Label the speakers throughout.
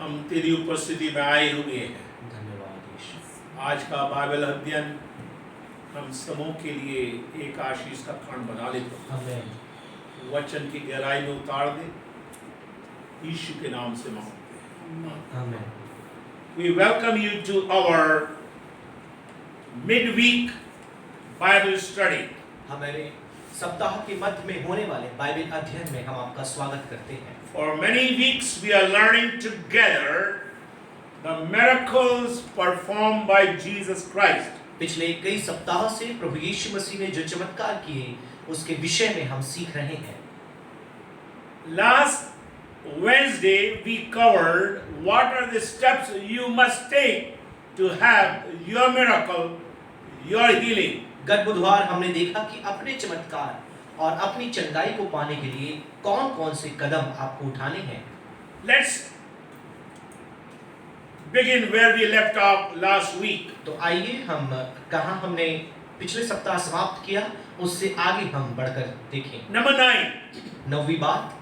Speaker 1: हम तेरी उपस्थिति में आए हुए हैं।
Speaker 2: धन्यवाद यीशु।
Speaker 1: आज का बाइबल अध्ययन हम समूह के लिए एक आशीष का खंड बना ले तो
Speaker 2: आमीन।
Speaker 1: वचन की गहराई में उतार दे, यीशु के नाम से मांगते हैं।
Speaker 2: आमीन।
Speaker 1: We welcome you to our midweek Bible study.
Speaker 2: हमारे सप्ताह के मध्य में होने वाले बाइबल अध्ययन में हम आपका स्वागत करते हैं।
Speaker 1: For many weeks we are learning together the miracles performed by Jesus Christ.
Speaker 2: पिछले कई सप्ताह से प्रभु यीशु मसीह ने जो चमत्कार किए उसके विषय में हम सीख रहे हैं।
Speaker 1: Last Wednesday we covered what are the steps you must take to have your miracle, your healing.
Speaker 2: गत बुधवार हमने देखा कि अपने चमत्कार और अपनी चंगाई को पाने के लिए कौन-कौन से कदम आपको उठाने हैं।
Speaker 1: Let's begin where we left off last week.
Speaker 2: तो आइए हम कहाँ हमने पिछले सप्ताह समाप्त किया उससे आगे हम बढ़कर देखें।
Speaker 1: Number 9,
Speaker 2: 9वीं बात,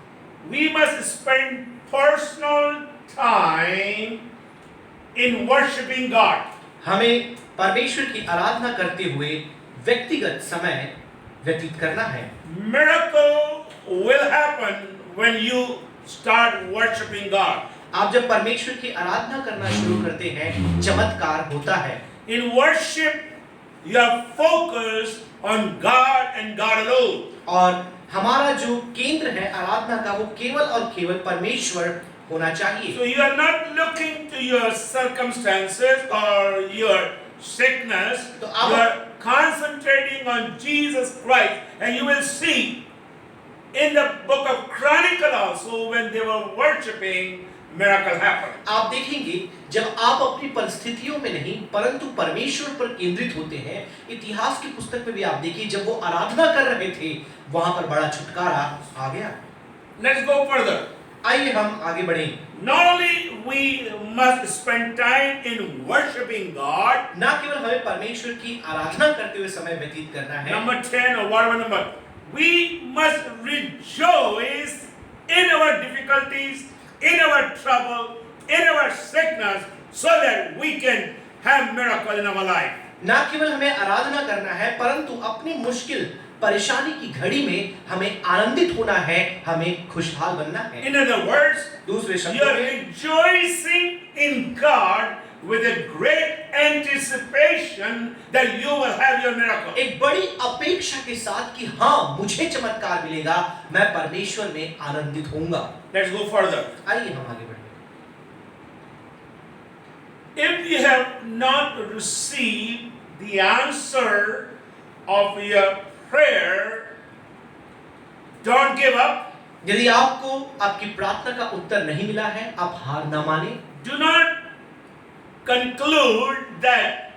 Speaker 1: we must spend personal time in worshiping God.
Speaker 2: हमें परमेश्वर की आराधना करते हुए व्यक्तिगत समय व्यतीत करना है।
Speaker 1: Miracle will happen when you start worshiping God.
Speaker 2: आप जब परमेश्वर की आराधना करना शुरू करते हैं चमत्कार होता है।
Speaker 1: In worship, you are focused on God and God alone.
Speaker 2: और हमारा जो केंद्र है आराधना का वो केवल और केवल परमेश्वर होना चाहिए।
Speaker 1: So you are not looking to your circumstances or your sickness.
Speaker 2: तो
Speaker 1: You
Speaker 2: आप
Speaker 1: are concentrating on Jesus Christ, and you will see in the book of Chronicle also when they were worshiping, miracle happened.
Speaker 2: आप देखेंगे जब आप अपनी परिस्थितियों में नहीं परंतु परमेश्वर पर केंद्रित होते हैं, इतिहास की पुस्तक में भी आप देखिए जब वो आराधना कर रहे थे वहां पर बड़ा छुटकारा आ गया।
Speaker 1: Let's go further.
Speaker 2: आइए हम आगे बढ़ें।
Speaker 1: Not only we must spend time in worshiping God.
Speaker 2: ना केवल हमें परमेश्वर की आराधना करते हुए समय व्यतीत करना है।
Speaker 1: Number 10 or whatever number, we must rejoice in our difficulties, in our trouble, in our sickness, so that we can have miracle in our life.
Speaker 2: ना केवल हमें आराधना करना है परंतु अपनी मुश्किल परेशानी की घड़ी में हमें आनंदित होना है, हमें खुशहाल बनना है।
Speaker 1: In other words,
Speaker 2: दूसरे
Speaker 1: you
Speaker 2: शब्दों
Speaker 1: are
Speaker 2: में
Speaker 1: rejoicing in God with a great anticipation that you will have your miracle.
Speaker 2: एक बड़ी अपेक्षा के साथ कि हाँ मुझे चमत्कार मिलेगा, मैं परमेश्वर में आनंदित होऊंगा।
Speaker 1: Let's go further.
Speaker 2: आइए हम आगे बढ़ें।
Speaker 1: If you have not received the answer of your prayer, don't give up.
Speaker 2: यदि आपको आपकी प्रार्थना का उत्तर नहीं मिला है, आप हार ना माने।
Speaker 1: Do not conclude that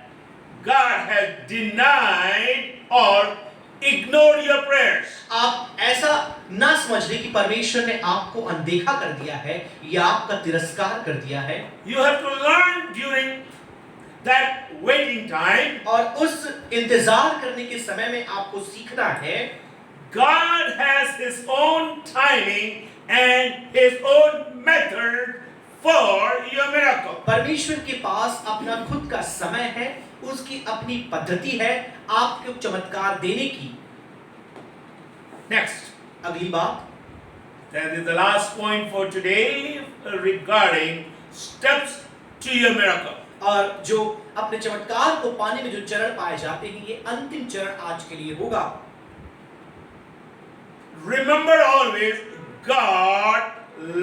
Speaker 1: God has denied or ignored your prayers.
Speaker 2: आप ऐसा ना समझ लें कि परमेश्वर ने आपको अनदेखा कर दिया है या आपका तिरस्कार कर दिया है।
Speaker 1: You have to learn during that waiting time.
Speaker 2: और उस इंतजार करने के समय में आपको सीखना है
Speaker 1: God has His own timing and His own method for your miracle.
Speaker 2: परमेश्वर के पास अपना खुद का समय है, उसकी अपनी पद्धति है आपको चमत्कार देने की।
Speaker 1: Next,
Speaker 2: अगली बात,
Speaker 1: that is the last point for today regarding steps to your miracle.
Speaker 2: और जो अपने चमत्कार को पाने में जो चरण पाए जाते हैं ये अंतिम चरण आज के लिए होगा।
Speaker 1: Remember always, God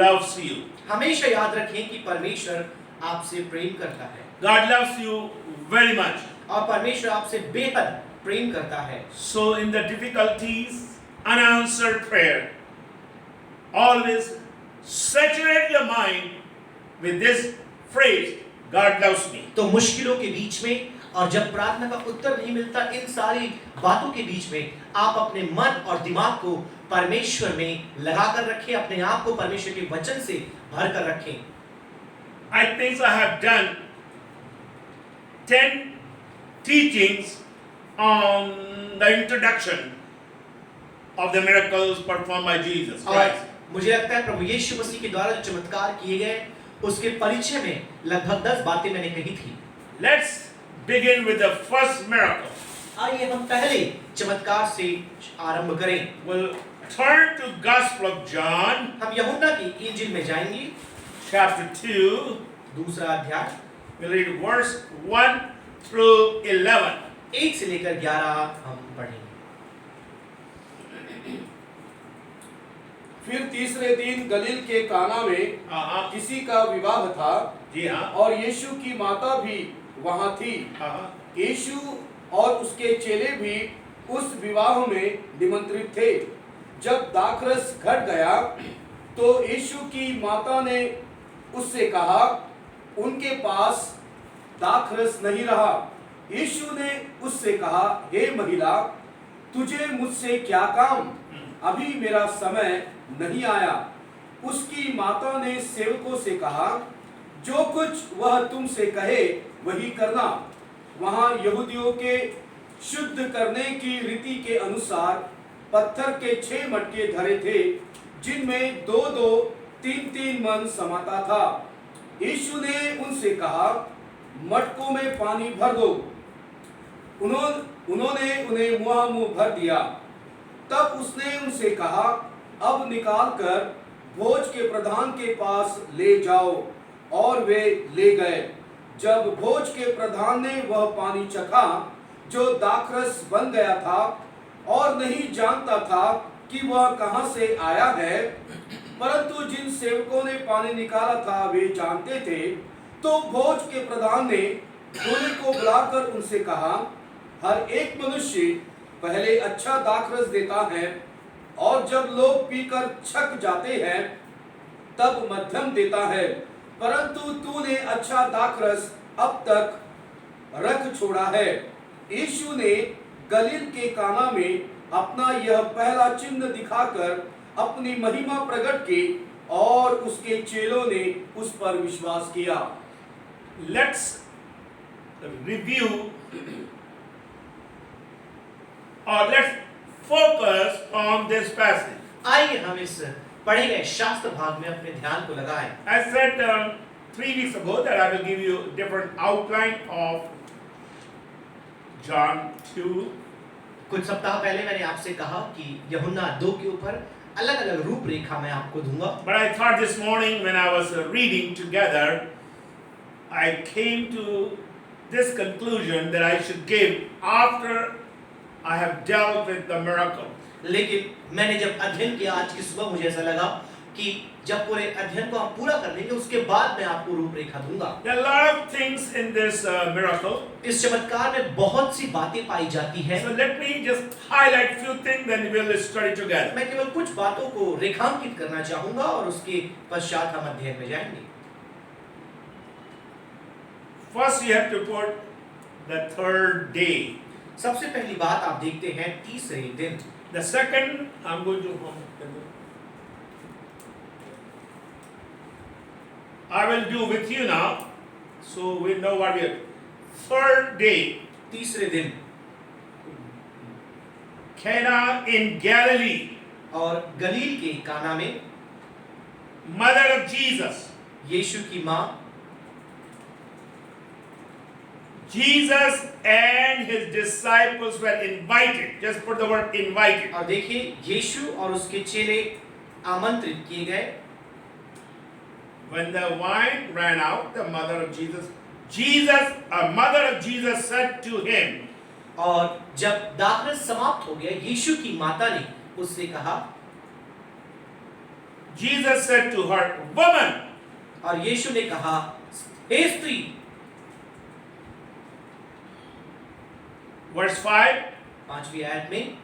Speaker 1: loves you.
Speaker 2: हमेशा याद रखें कि परमेश्वर आपसे प्रेम करता है
Speaker 1: God loves you very much.
Speaker 2: और परमेश्वर आपसे बेहद प्रेम करता है।
Speaker 1: So in the difficulties, unanswered prayer, always saturate your mind with this phrase, God loves me.
Speaker 2: तो मुश्किलों के बीच में और जब प्रार्थना का उत्तर नहीं मिलता इन सारी बातों के बीच में आप अपने मन और दिमाग को परमेश्वर में लगाकर रखें, अपने आप को परमेश्वर के वचन से भर कर रखें।
Speaker 1: I think I have done 10 teachings on the introduction of the miracles performed by Jesus
Speaker 2: और
Speaker 1: Christ.
Speaker 2: मुझे लगता है प्रभु यीशु मसीह के द्वारा जो चमत्कार किए गए उसके परिचय में लगभग 10 बातें मैंने कही थी।
Speaker 1: Let's begin with the first miracle.
Speaker 2: आइए हम पहले चमत्कार से आरंभ करें।
Speaker 1: We'll turn to Gospel of John,
Speaker 2: हम यूहन्ना की इंजील में जाएंगे,
Speaker 1: chapter 2.
Speaker 2: दूसरा अध्याय,
Speaker 1: We'll read verse 1 through 11.
Speaker 2: 1 से लेकर 11 हम पढ़ेंगे।
Speaker 3: फिर तीसरे दिन गलील के काना में किसी का विवाह था
Speaker 1: जी हाँ।
Speaker 3: और यीशु की माता भी वहां थी। यीशु और उसके चेले भी उस विवाह में निमंत्रित थे। जब दाखरस घट गया तो यीशु की माता ने उससे कहा, उनके पास दाखरस नहीं रहा। यीशु ने उससे कहा, हे महिला, तुझे मुझसे क्या काम? अभी मेरा समय नहीं आया। उसकी माता ने सेवकों से कहा, जो कुछ वह तुमसे कहे वही करना। वहां यहूदियों के शुद्ध करने की रीति के अनुसार पत्थर के 6 मटके धरे थे, जिनमें 2-2, 3-3 मन समाता था। यीशु ने उनसे कहा, मटकों में पानी भर दो। उन्होंने उन्हें मुंह भर दिया। तब उसने उनसे कहा, अब निकालकर भोज के प्रधान के पास ले जाओ। और वे ले गए। जब भोज के प्रधान ने वह पानी चखा जो दाखरस बन गया था और नहीं जानता था कि वह कहां से आया है, परंतु जिन सेवकों ने पानी निकाला था वे जानते थे, तो भोज के प्रधान ने दूल्हे को बुलाकर उनसे कहा, हर एक मनुष्य पहले अच्छा दाखरस देता है और जब लोग पीकर छक जाते हैं तब मध्यम देता है, परंतु तूने अच्छा दाखरस अब तक रख छोड़ा है। यीशु ने गलील के काना में अपना यह पहला चिन्ह दिखाकर अपनी महिमा प्रकट की और उसके चेलों ने उस पर विश्वास किया।
Speaker 1: Let's review or let's focus on this passage.
Speaker 2: आइए हम इस पढ़े गए शास्त्र भाग में अपने ध्यान को लगाएं।
Speaker 1: I said 3 weeks ago that I will give you different outline of John 2.
Speaker 2: कुछ सप्ताह पहले मैंने आपसे कहा कि यूहन्ना 2 के ऊपर अलग-अलग रूपरेखा मैं आपको दूंगा।
Speaker 1: But I thought this morning when I was reading together, I came to this conclusion that I should give after I have dealt with the miracle.
Speaker 2: लेकिन मैंने जब अध्ययन किया आज की सुबह, मुझे ऐसा लगा कि जब पूरे अध्ययन को हम पूरा कर लेंगे उसके बाद मैं आपको रूपरेखा दूंगा।
Speaker 1: There are a lot of things in this miracle.
Speaker 2: इस चमत्कार में बहुत सी बातें पाई जाती हैं।
Speaker 1: So let me just highlight few things, then we'll study together.
Speaker 2: मैं केवल कुछ बातों को रेखांकित करना चाहूंगा और उसके पश्चात हम अध्ययन में जाएंगे।
Speaker 1: First, you have to put the third day.
Speaker 2: सबसे पहली बात आप देखते हैं तीसरे दिन।
Speaker 1: The second, I'm going to. I will do with you now, so we know what we are. Third day,
Speaker 2: तीसरे दिन
Speaker 1: Cana in Galilee,
Speaker 2: और गलील के काना में
Speaker 1: mother of Jesus.
Speaker 2: यीशु की माँ,
Speaker 1: Jesus and his disciples were invited. Just put the word invited.
Speaker 2: और देखिए यीशु और उसके चेले आमंत्रित किए गए।
Speaker 1: When the wine ran out, the mother of Jesus, mother of Jesus said to him,
Speaker 2: और जब दाखरस समाप्त हो गया, यीशु की माता ने उससे कहा,
Speaker 1: Jesus said to her, woman,
Speaker 2: और यीशु ने कहा, हे स्त्री।
Speaker 1: verse 5,
Speaker 2: 5वीं आयत में,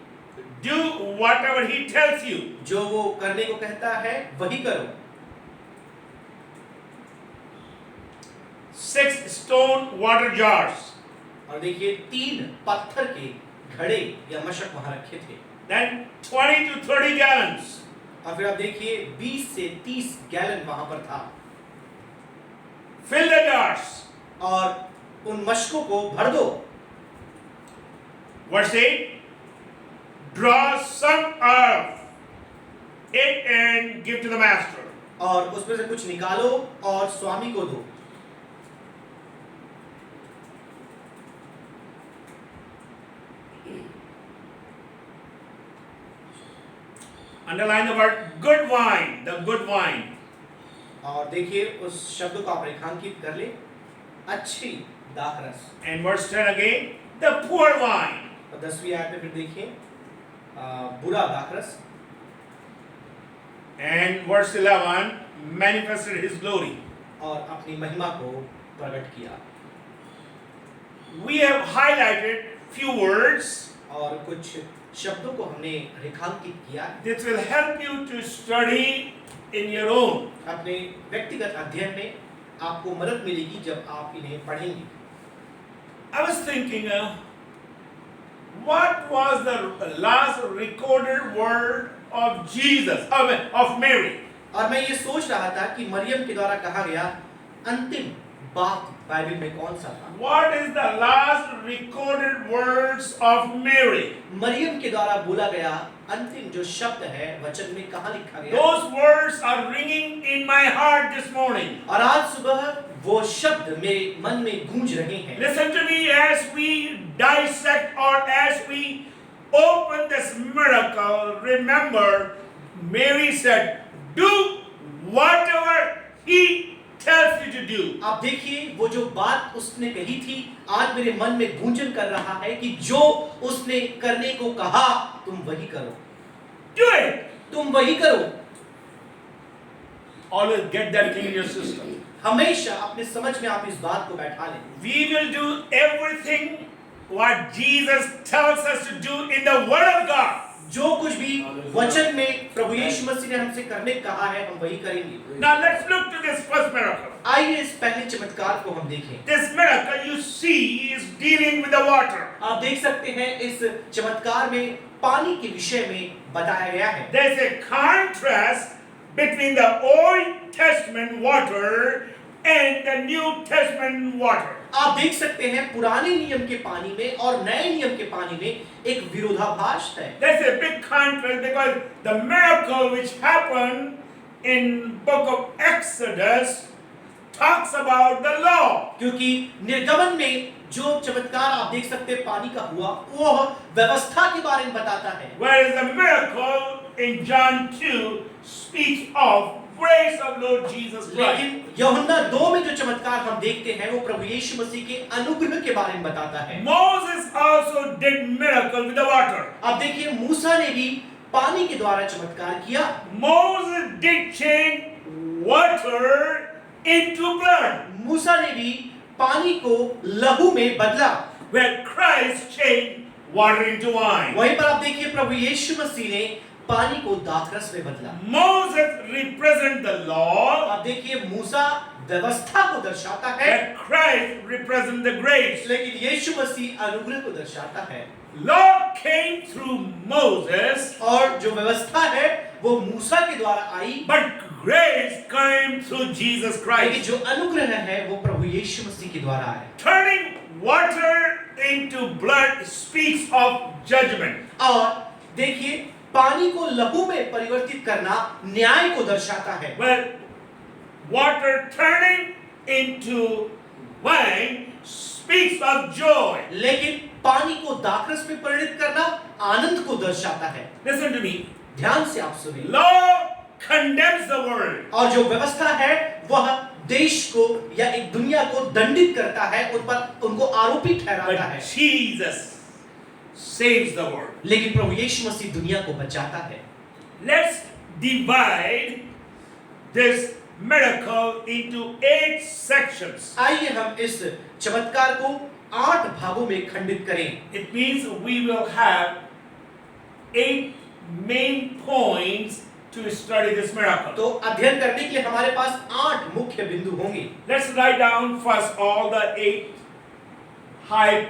Speaker 1: do whatever he tells you.
Speaker 2: जो वो करने को कहता है वही करो।
Speaker 1: 6 stone water jars.
Speaker 2: और देखिए 3 पत्थर के घड़े या मशक वहां रखे थे।
Speaker 1: Then 20 to 30 gallons.
Speaker 2: और फिर आप देखिए 20 से 30 गैलन वहां पर था।
Speaker 1: Fill the jars.
Speaker 2: और उन मशकों को भर दो।
Speaker 1: Verse 8, draw some of it and give to the master.
Speaker 2: और उसमें से कुछ निकालो और स्वामी को दो।
Speaker 1: Underline the word good wine, the good wine.
Speaker 2: और देखिए उस शब्द को आप रेखांकित कर ले, अच्छी दाखरस।
Speaker 1: And verse 10 again, the poor wine.
Speaker 2: और 10वीं आयत में फिर देखिए बुरा दाखरस।
Speaker 1: And verse 11, manifested his glory.
Speaker 2: और अपनी महिमा को प्रकट किया।
Speaker 1: We have highlighted few words.
Speaker 2: और कुछ शब्दों को हमने रेखांकित किया।
Speaker 1: This will help you to study in your own.
Speaker 2: अपने व्यक्तिगत अध्ययन में आपको मदद मिलेगी जब आप इन्हें पढ़ेंगे।
Speaker 1: I was thinking, what was the last recorded word of Jesus, of Mary?
Speaker 2: और मैं ये सोच रहा था कि मरियम के द्वारा कहा गया अंतिम बात बाइबल में कौन सा था?
Speaker 1: What is the last recorded words of Mary?
Speaker 2: Maryam के द्वारा बोला गया अंतिम जो शब्द है वचन में कहाँ लिखा गया?
Speaker 1: Those words are ringing in my heart this morning.
Speaker 2: और आज सुबह वो शब्द मेरे मन में गूंज रहे हैं।
Speaker 1: Listen to me as we dissect or as we open this miracle. Remember, Mary said, do whatever he tells you to do.
Speaker 2: आप देखिए वो जो बात उसने कही थी आज मेरे मन में गूंजन कर रहा है कि जो उसने करने को कहा तुम वही करो।
Speaker 1: Do it.
Speaker 2: तुम वही करो।
Speaker 1: Always get that thing in your system.
Speaker 2: हमेशा अपने समझ में आप इस बात को बैठा लें।
Speaker 1: We will do everything what Jesus tells us to do in the Word of God.
Speaker 2: जो कुछ भी वचन में प्रभु यीशु मसीह ने हमसे करने कहा है हम वही करेंगे।
Speaker 1: Now let's look to this first miracle.
Speaker 2: आइए इस पहले चमत्कार को हम देखें।
Speaker 1: This miracle you see is dealing with the water.
Speaker 2: आप देख सकते हैं इस चमत्कार में पानी के विषय में बताया गया है।
Speaker 1: There's a contrast between the Old Testament water and the New Testament water.
Speaker 2: आप देख सकते हैं पुराने नियम के पानी में और नए नियम के पानी में एक विरोधाभास है।
Speaker 1: There's a big contrast because the miracle which happened in book of Exodus talks about the law.
Speaker 2: क्योंकि निर्गमन में जो चमत्कार आप देख सकते हैं पानी का हुआ वह व्यवस्था के बारे में बताता है।
Speaker 1: Whereas the miracle in John 2 speaks of grace of Lord Jesus Christ.
Speaker 2: लेकिन यूहन्ना 2 में जो चमत्कार हम देखते हैं वो प्रभु यीशु मसीह के अनुग्रह के बारे में बताता है।
Speaker 1: Moses also did miracle with the water.
Speaker 2: अब देखिए मूसा ने भी पानी के द्वारा चमत्कार किया।
Speaker 1: Moses did change water into blood.
Speaker 2: मूसा ने भी पानी को लहू में बदला।
Speaker 1: Where Christ changed water into wine.
Speaker 2: वहीं पर आप देखिए प्रभु यीशु मसीह ने पानी को दाखरस में बदला।
Speaker 1: Moses represents the law.
Speaker 2: आप देखिए मूसा व्यवस्था को दर्शाता है,
Speaker 1: Where Christ represents the grace.
Speaker 2: लेकिन यीशु मसीह अनुग्रह को दर्शाता है।
Speaker 1: Law came through Moses,
Speaker 2: और जो व्यवस्था है वो मूसा के द्वारा आई,
Speaker 1: but grace came through Jesus
Speaker 2: लेकिन
Speaker 1: Christ.
Speaker 2: जो अनुग्रह है वो प्रभु यीशु मसीह के द्वारा है।
Speaker 1: Turning water into blood speaks of judgment.
Speaker 2: और देखिए पानी को लहू में परिवर्तित करना न्याय को दर्शाता है।
Speaker 1: Well, water turning into wine speaks of joy.
Speaker 2: लेकिन पानी को दाखरस में परिणत करना आनंद को दर्शाता है।
Speaker 1: Listen to me.
Speaker 2: ध्यान से आप सुनिए।
Speaker 1: Law condemns the world.
Speaker 2: और जो व्यवस्था है वह देश को या एक दुनिया को दंडित करता है, उन पर उनको आरोपी ठहराता है।
Speaker 1: But Jesus saves the world.
Speaker 2: लेकिन प्रभु यीशु मसीह दुनिया को बचाता है।
Speaker 1: Let's divide this miracle into 8 sections.
Speaker 2: आइए हम इस चमत्कार को 8 भागों में खंडित करें।
Speaker 1: It means we will have 8 main points to study this miracle.
Speaker 2: तो अध्ययन करने के लिए हमारे पास 8 मुख्य बिंदु होंगे।
Speaker 1: Let's write down first all the 8 high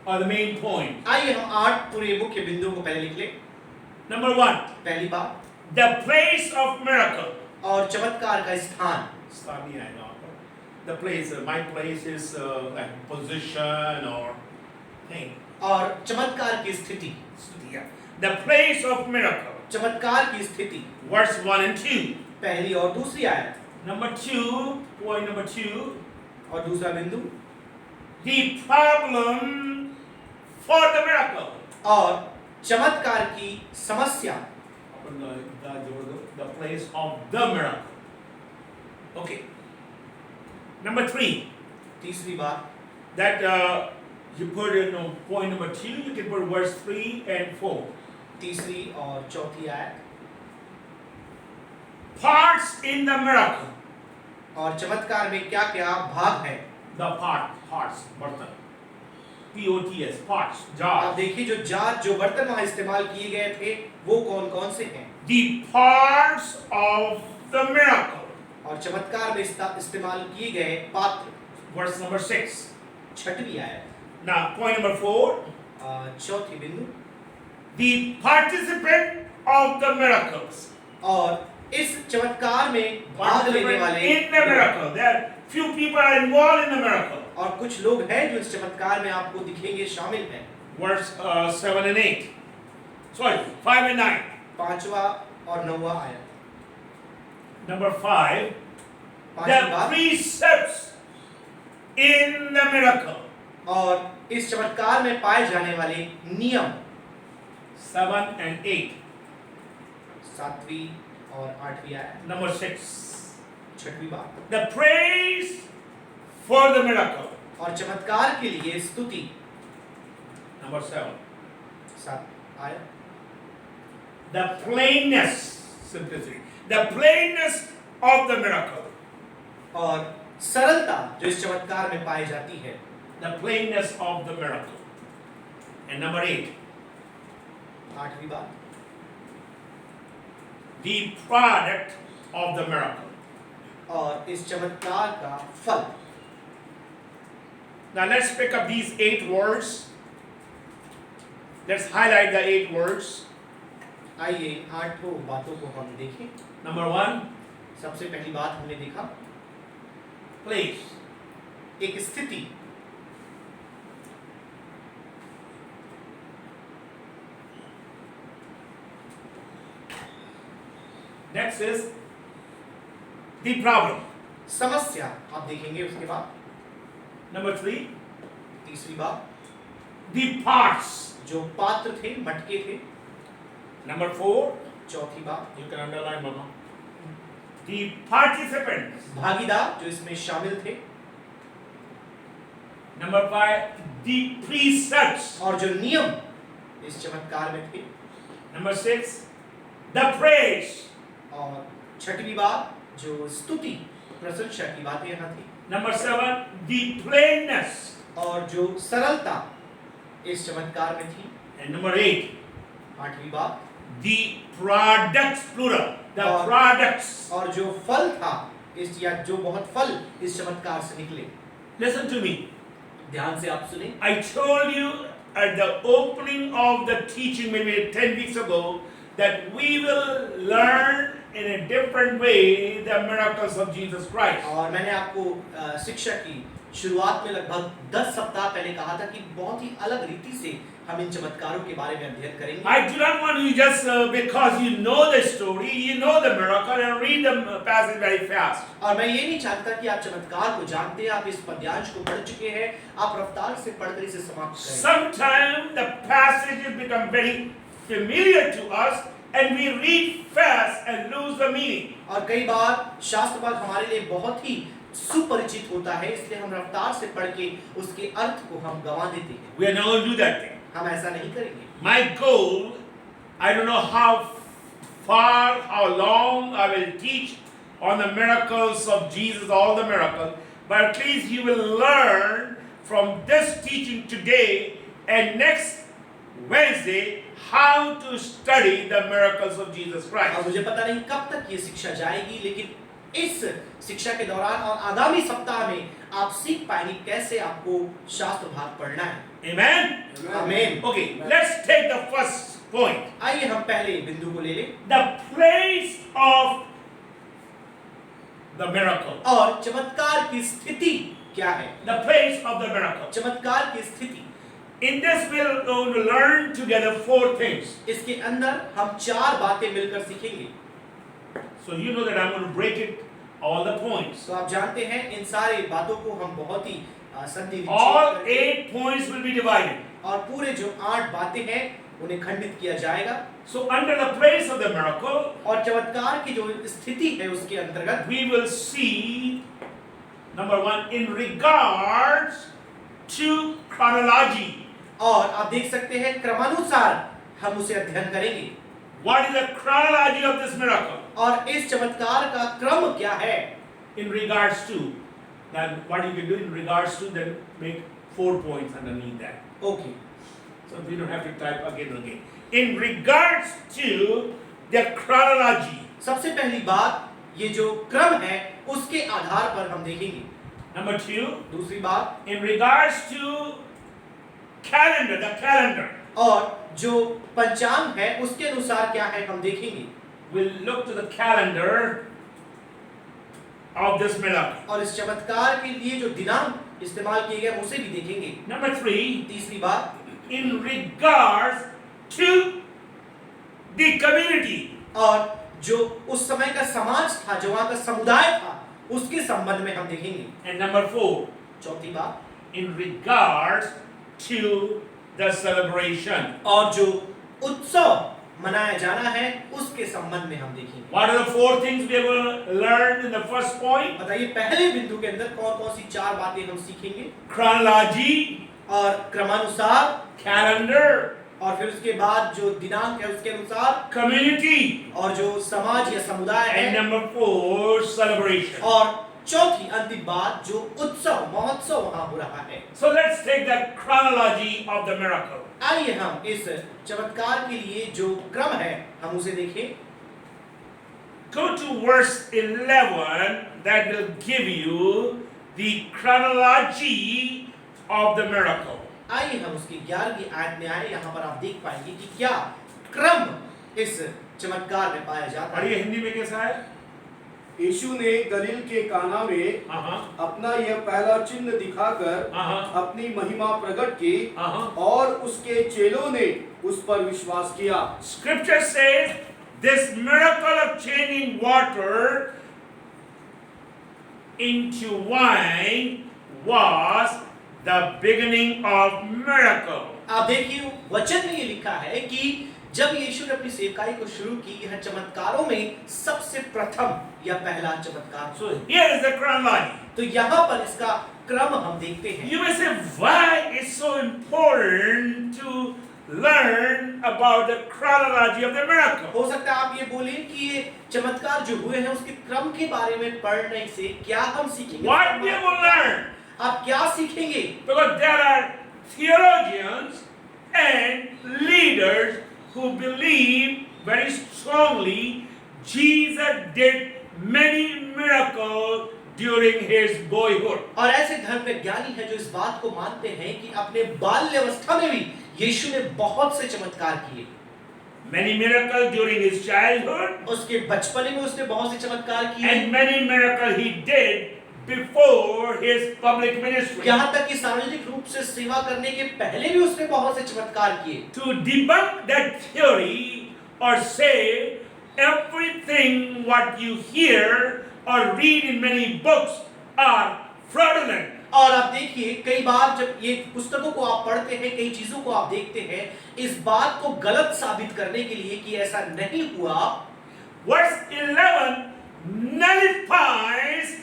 Speaker 1: or the main points.
Speaker 2: आइए हम 8 पूरे मुख्य बिंदुओं को पहले लिख लें।
Speaker 1: Number 1,
Speaker 2: पहली बात,
Speaker 1: the place of miracle.
Speaker 2: और चमत्कार का स्थान।
Speaker 1: The place, my place is like position or thing.
Speaker 2: और चमत्कार की स्थिति।
Speaker 1: Yeah. The place of miracle.
Speaker 2: चमत्कार की स्थिति।
Speaker 1: Verse 1 and 2.
Speaker 2: पहली और दूसरी आयत।
Speaker 1: Number two, point number two,
Speaker 2: और दूसरा बिंदु,
Speaker 1: the problem for the miracle.
Speaker 2: और चमत्कार की समस्या,
Speaker 1: The place of the miracle. Okay. Number three,
Speaker 2: तीसरी बात,
Speaker 1: that you put in point number two, you can put verse 3 and 4.
Speaker 2: तीसरी और चौथी आयत,
Speaker 1: Parts in the miracle.
Speaker 2: और चमत्कार में क्या क्या भाग है।
Speaker 1: The parts, बर्तन. P-O-T-S, parts,
Speaker 2: आप
Speaker 1: jars.
Speaker 2: देखिए जो बर्तन वहां इस्तेमाल किए गए थे वो कौन कौन से हैं।
Speaker 1: The parts of the miracle.
Speaker 2: और चमत्कार में इस्तेमाल किए गए पात्र।
Speaker 1: Verse number 6.
Speaker 2: छठवीं आयत,
Speaker 1: Now, point number 4.
Speaker 2: चौथी बिंदु,
Speaker 1: The participant of the miracles.
Speaker 2: और इस चमत्कार में भाग लेने वाले
Speaker 1: In the miracle. There are few people are involved in the miracle.
Speaker 2: और कुछ लोग हैं जो इस चमत्कार में आपको दिखेंगे शामिल हैं।
Speaker 1: Verse 7 and 8. Sorry, 5 and 9.
Speaker 2: पांचवा और नौवा आयत।
Speaker 1: Number 5.
Speaker 2: पांचवी
Speaker 1: The
Speaker 2: बात,
Speaker 1: precepts in the miracle.
Speaker 2: और इस चमत्कार में पाए जाने वाले नियम।
Speaker 1: 7 and 8.
Speaker 2: सातवीं और आठवीं आयत।
Speaker 1: Number 6.
Speaker 2: छठवीं बात,
Speaker 1: The praise for the miracle.
Speaker 2: और चमत्कार के लिए स्तुति।
Speaker 1: Number 7.
Speaker 2: सात आयत,
Speaker 1: The plainness, simplicity. The plainness of the miracle.
Speaker 2: और सरलता जो इस चमत्कार में पाई जाती है।
Speaker 1: The plainness of the miracle. And number 8.
Speaker 2: आठवीं बात,
Speaker 1: The product of the miracle.
Speaker 2: और इस चमत्कार का फल।
Speaker 1: Now let's pick up these 8 words. Let's highlight the 8 words.
Speaker 2: आइए इन 8 बातों को हम देखें।
Speaker 1: Number 1,
Speaker 2: सबसे पहली बात हमने देखा
Speaker 1: place.
Speaker 2: एक स्थिति।
Speaker 1: Next is the problem.
Speaker 2: समस्या आप देखेंगे उसके बाद।
Speaker 1: Number 3,
Speaker 2: तीसरी बात,
Speaker 1: the parts.
Speaker 2: जो पात्र थे, मटके थे।
Speaker 1: Number 4,
Speaker 2: चौथी बात,
Speaker 1: you can underline mama. The participants.
Speaker 2: भागीदार जो इसमें शामिल थे।
Speaker 1: Number 5, the precepts.
Speaker 2: और जो नियम इस चमत्कार में थे।
Speaker 1: Number 6, the praise.
Speaker 2: और छठवीं बात, जो स्तुति प्रशंसा की बातें यहाँ थी।
Speaker 1: Number 7, the plainness.
Speaker 2: और जो सरलता इस चमत्कार में थी।
Speaker 1: And number 8,
Speaker 2: आठवीं बात,
Speaker 1: the products, plural. The
Speaker 2: और-
Speaker 1: products.
Speaker 2: और जो फल था इस या जो बहुत फल इस चमत्कार से निकले।
Speaker 1: Listen to me.
Speaker 2: ध्यान से आप सुने।
Speaker 1: I told you at the opening of the teaching maybe 10 weeks ago that we will learn in a different way the miracles of Jesus Christ.
Speaker 2: और मैंने आपको शिक्षा की शुरुआत में लगभग 10 सप्ताह पहले कहा था कि बहुत ही अलग रीति से हम इन चमत्कारों के बारे में अध्ययन करेंगे।
Speaker 1: I do not want you just because you know the story, you know the miracle and read the passage very fast.
Speaker 2: और मैं ये नहीं चाहता कि आप चमत्कार को जानते हैं, आप इस पद्यांश को पढ़ चुके हैं, आप रफ्तार से पढ़कर इसे समाप्त करें।
Speaker 1: Sometimes the passages become very familiar to us and we read fast and lose the meaning.
Speaker 2: और कई बार शास्त्र पाठ हमारे लिए बहुत ही सुपरिचित होता है, इसलिए हम रफ्तार से पढ़ के उसके अर्थ को हम गंवा देते हैं।
Speaker 1: We are not going to do that thing.
Speaker 2: हम ऐसा नहीं करेंगे।
Speaker 1: My goal, I don't know how far, how long I will teach on the miracles of Jesus, all the miracles, but at least you will learn from this teaching today and next Wednesday how to study the miracles of Jesus
Speaker 2: और
Speaker 1: Christ.
Speaker 2: मुझे पता नहीं कब तक ये शिक्षा जाएगी, लेकिन इस शिक्षा के दौरान और आगामी सप्ताह में आप सीख पाएंगे कैसे आपको शास्त्र भाग पढ़ना है।
Speaker 1: Amen?
Speaker 2: आमीन।
Speaker 1: Okay, let's take the first point.
Speaker 2: आइए हम पहले बिंदु को ले लें।
Speaker 1: The place of the miracle.
Speaker 2: और चमत्कार की स्थिति क्या है?
Speaker 1: The place of the miracle.
Speaker 2: चमत्कार की स्थिति।
Speaker 1: In this we're going to learn together 4 things.
Speaker 2: इसके अंदर हम 4 बातें मिलकर सीखेंगे।
Speaker 1: So you know that I'm going to break it, all the points.
Speaker 2: तो आप जानते हैं इन सारी बातों को हम बहुत ही संधि विच्छेद
Speaker 1: All
Speaker 2: करके
Speaker 1: 8 points will be divided.
Speaker 2: और पूरे जो 8 बातें हैं उन्हें खंडित किया जाएगा
Speaker 1: So under the place of the miracle,
Speaker 2: और चमत्कार की जो स्थिति है उसके अंतर्गत
Speaker 1: we will see, number 1, in regards to chronology.
Speaker 2: और आप देख सकते हैं क्रमानुसार हम उसे अध्ययन करेंगे
Speaker 1: What is the chronology of this miracle?
Speaker 2: और इस चमत्कार का क्रम क्या है
Speaker 1: In regards to. Then what you can do in regards to, then make 4 points underneath that.
Speaker 2: Okay
Speaker 1: So we don't have to type again and again. In regards to the chronology.
Speaker 2: सबसे पहली बात ये जो क्रम है उसके आधार पर हम देखेंगे
Speaker 1: Number 2,
Speaker 2: दूसरी बात
Speaker 1: in regards to calendar, the calendar.
Speaker 2: और जो पंचांग है उसके अनुसार क्या है हम देखेंगे
Speaker 1: We'll look to the calendar of this miracle.
Speaker 2: और इस चमत्कार के लिए जो दिनांक इस्तेमाल किए गए उसे भी देखेंगे
Speaker 1: Number 3,
Speaker 2: तीसरी बात
Speaker 1: in regards to the community.
Speaker 2: और जो उस समय का समाज था जो वहां का समुदाय था उसके संबंध में हम देखेंगे
Speaker 1: And number 4,
Speaker 2: चौथी बात
Speaker 1: in regards to the celebration.
Speaker 2: और जो उत्सव मनाया जाना है उसके संबंध में हम देखेंगे
Speaker 1: What are the 4 things we are going to learn in the first point?
Speaker 2: बताइए पहले बिंदु के अंदर कौन कौन सी 4 बातें हम सीखेंगे
Speaker 1: Chronology,
Speaker 2: और क्रमानुसार
Speaker 1: calendar,
Speaker 2: और फिर उसके बाद जो दिनांक है उसके अनुसार
Speaker 1: community,
Speaker 2: और जो समाज या समुदाय
Speaker 1: and
Speaker 2: है
Speaker 1: number 4, celebration.
Speaker 2: और चौथी अंतिम बात जो उत्सव महोत्सव वहां हो रहा है
Speaker 1: So let's take the chronology of the miracle.
Speaker 2: आइए हम इस चमत्कार के लिए जो क्रम है हम उसे देखें
Speaker 1: Go to verse 11, that will give you the chronology of the miracle.
Speaker 2: आइए हम उसकी 11वीं आयत में आए यहाँ पर आप देख पाएंगे कि क्या क्रम इस चमत्कार में पाया जाता
Speaker 1: और ये
Speaker 2: है
Speaker 1: हिंदी में कैसा है?
Speaker 3: यीशु ने गलील के काना में अपना यह पहला चिन्ह दिखाकर अपनी महिमा प्रकट की और उसके चेलों ने उस पर विश्वास किया।
Speaker 1: Scripture says this miracle of changing water into wine was the beginning of miracle.
Speaker 2: आप देखिए वचन में ये लिखा है कि जब यीशु ने अपनी सेवकाई को शुरू की यह चमत्कारों में सबसे प्रथम या पहला चमत्कार
Speaker 1: So here is the chronology.
Speaker 2: तो यहाँ पर इसका क्रम हम देखते हैं
Speaker 1: You may say, why it's so important to learn about the chronology of the miracle?
Speaker 2: हो सकता है आप ये बोले कि ये चमत्कार जो हुए हैं उसके क्रम के बारे में पढ़ने से क्या हम सीखेंगे
Speaker 1: What we will learn?
Speaker 2: आप क्या सीखेंगे
Speaker 1: Because there are theologians and leaders who believe very strongly Jesus did many miracles during his boyhood.
Speaker 2: और ऐसे धर्म वैज्ञानी हैं जो इस बात को मानते हैं कि अपने बाल्यावस्था में भी यीशु ने बहुत से चमत्कार किए
Speaker 1: Many miracles during his childhood,
Speaker 2: उसके बचपन में उसने बहुत से चमत्कार किए
Speaker 1: and many miracles he did before his public ministry.
Speaker 2: यहाँ तक कि सार्वजनिक रूप से सेवा करने के पहले भी उसने बहुत से चमत्कार किए
Speaker 1: To debunk that theory or say everything what you hear or read in many books are fraudulent.
Speaker 2: और आप देखिए कई बार जब ये पुस्तकों को आप पढ़ते हैं कई चीजों को आप देखते हैं इस बात को गलत साबित करने के लिए कि ऐसा नहीं हुआ
Speaker 1: Verse 11 nullifies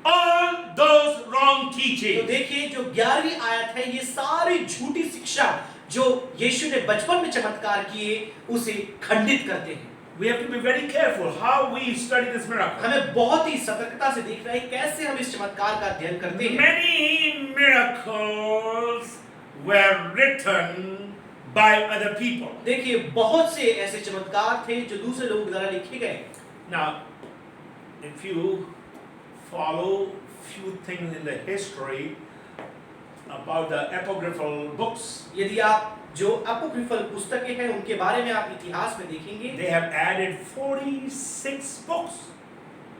Speaker 1: all those wrong
Speaker 2: तो
Speaker 1: teachings.
Speaker 2: देखिए जो 11वीं आयत है ये सारी झूठी शिक्षा जो यीशु ने बचपन में चमत्कार किए उसे खंडित करते हैं
Speaker 1: We have to be very careful how we study this miracle.
Speaker 2: हमें बहुत ही सतर्कता से देखना है कैसे हम इस चमत्कार का अध्ययन करते हैं
Speaker 1: Many miracles were written by other people.
Speaker 2: देखिए बहुत से ऐसे चमत्कार थे जो दूसरे लोगों द्वारा लिखे गए
Speaker 1: Now, if you follow few things in the history about the apocryphal books,
Speaker 2: यदि आप जो अपोक्रिफल पुस्तकें हैं उनके बारे में आप इतिहास में देखेंगे
Speaker 1: they have added 46 books.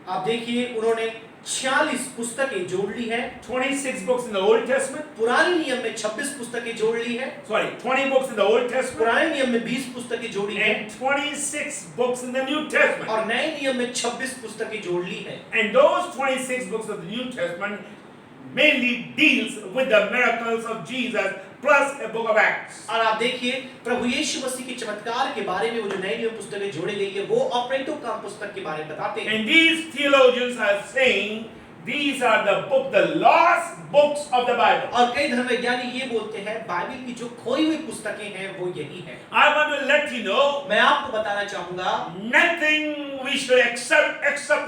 Speaker 2: आप देखिए उन्होंने 46 पुस्तकें जोड़ ली है।
Speaker 1: 26 books in the Old Testament.
Speaker 2: पुराने नियम में 26 पुस्तकें जोड़ ली है।
Speaker 1: Sorry, 20 books in the Old Testament.
Speaker 2: पुराने नियम में 20 पुस्तकें जोड़ी है
Speaker 1: And 26 books in the New Testament.
Speaker 2: और नए नियम में 26 पुस्तकें जोड़ ली है।
Speaker 1: And those 26 books of the New Testament mainly deals with the miracles of Jesus plus a book of Acts.
Speaker 2: और आप देखिए प्रभु यीशु मसीह के चमत्कार के बारे में वो जो नई नियम पुस्तकें जोड़ी गई है वो ऑपरेटिव काम पुस्तक के बारे में बताते हैं।
Speaker 1: And these theologians are saying these are the lost books of the Bible.
Speaker 2: और कई धर्मविज्ञानी ये बोलते हैं बाइबल की जो खोई हुई पुस्तकें हैं वो यही है।
Speaker 1: I want to let you know
Speaker 2: मैं आपको बताना चाहूंगा
Speaker 1: nothing we should accept except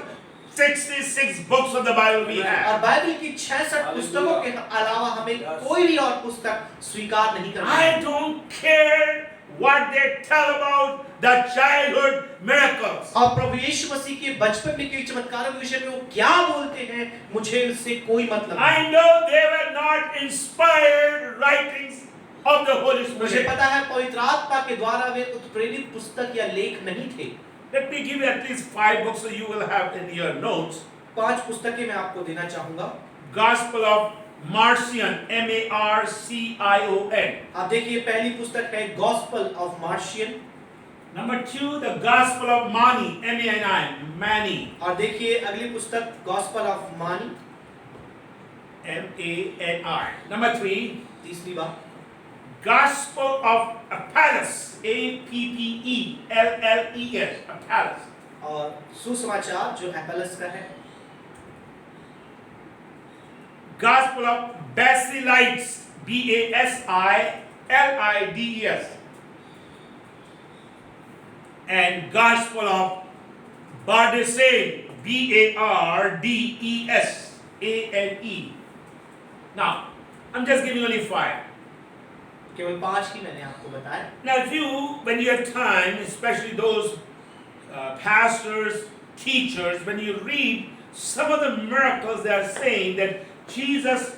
Speaker 1: 66 books of the Bible we
Speaker 2: और
Speaker 1: have.
Speaker 2: बाइबल की 66 पुस्तकों के अलावा हमें कोई भी और पुस्तक स्वीकार नहीं करना है।
Speaker 1: I don't care what they tell about the childhood miracles.
Speaker 2: और प्रभु यीशु मसीह के बचपन में के चमत्कारों के विषय में वो क्या बोलते हैं मुझे उससे कोई मतलब नहीं।
Speaker 1: I know they were not inspired writings of the Holy
Speaker 2: मुझे
Speaker 1: Spirit.
Speaker 2: पता है पवित्र आत्मा के द्वारा वे उत्प्रेरित पुस्तक या लेख नहीं थे।
Speaker 1: Let me give you at least 5 books so you will have in your notes.
Speaker 2: 5 पुस्तकें मैं आपको देना चाहूंगा।
Speaker 1: Gospel of Marcion, M-A-R-C-I-O-N.
Speaker 2: आप देखिए पहली पुस्तक है gospel of Martian.
Speaker 1: Number 2, the Gospel of Mani, M-A-N-I, Mani,
Speaker 2: और देखिए अगली पुस्तक गॉस्पेल ऑफ मानी।
Speaker 1: M-A-N-I. Number 3,
Speaker 2: तीसरी बात
Speaker 1: Gospel of Apelles, A-P-P-E-L-L-E-S, Apelles.
Speaker 2: और सुसमाचार जो एपोलोस का है।
Speaker 1: Gospel of Basilides, B-A-S-I-L-I-D-E-S. And Gospel of Bardesane, B-A-R-D-E-S-A-N-E. Now, I'm just giving only 5.
Speaker 2: केवल 5 ही मैंने आपको बताया।
Speaker 1: Now, when you have time, especially those pastors, teachers, when you read some of the miracles, they are saying that Jesus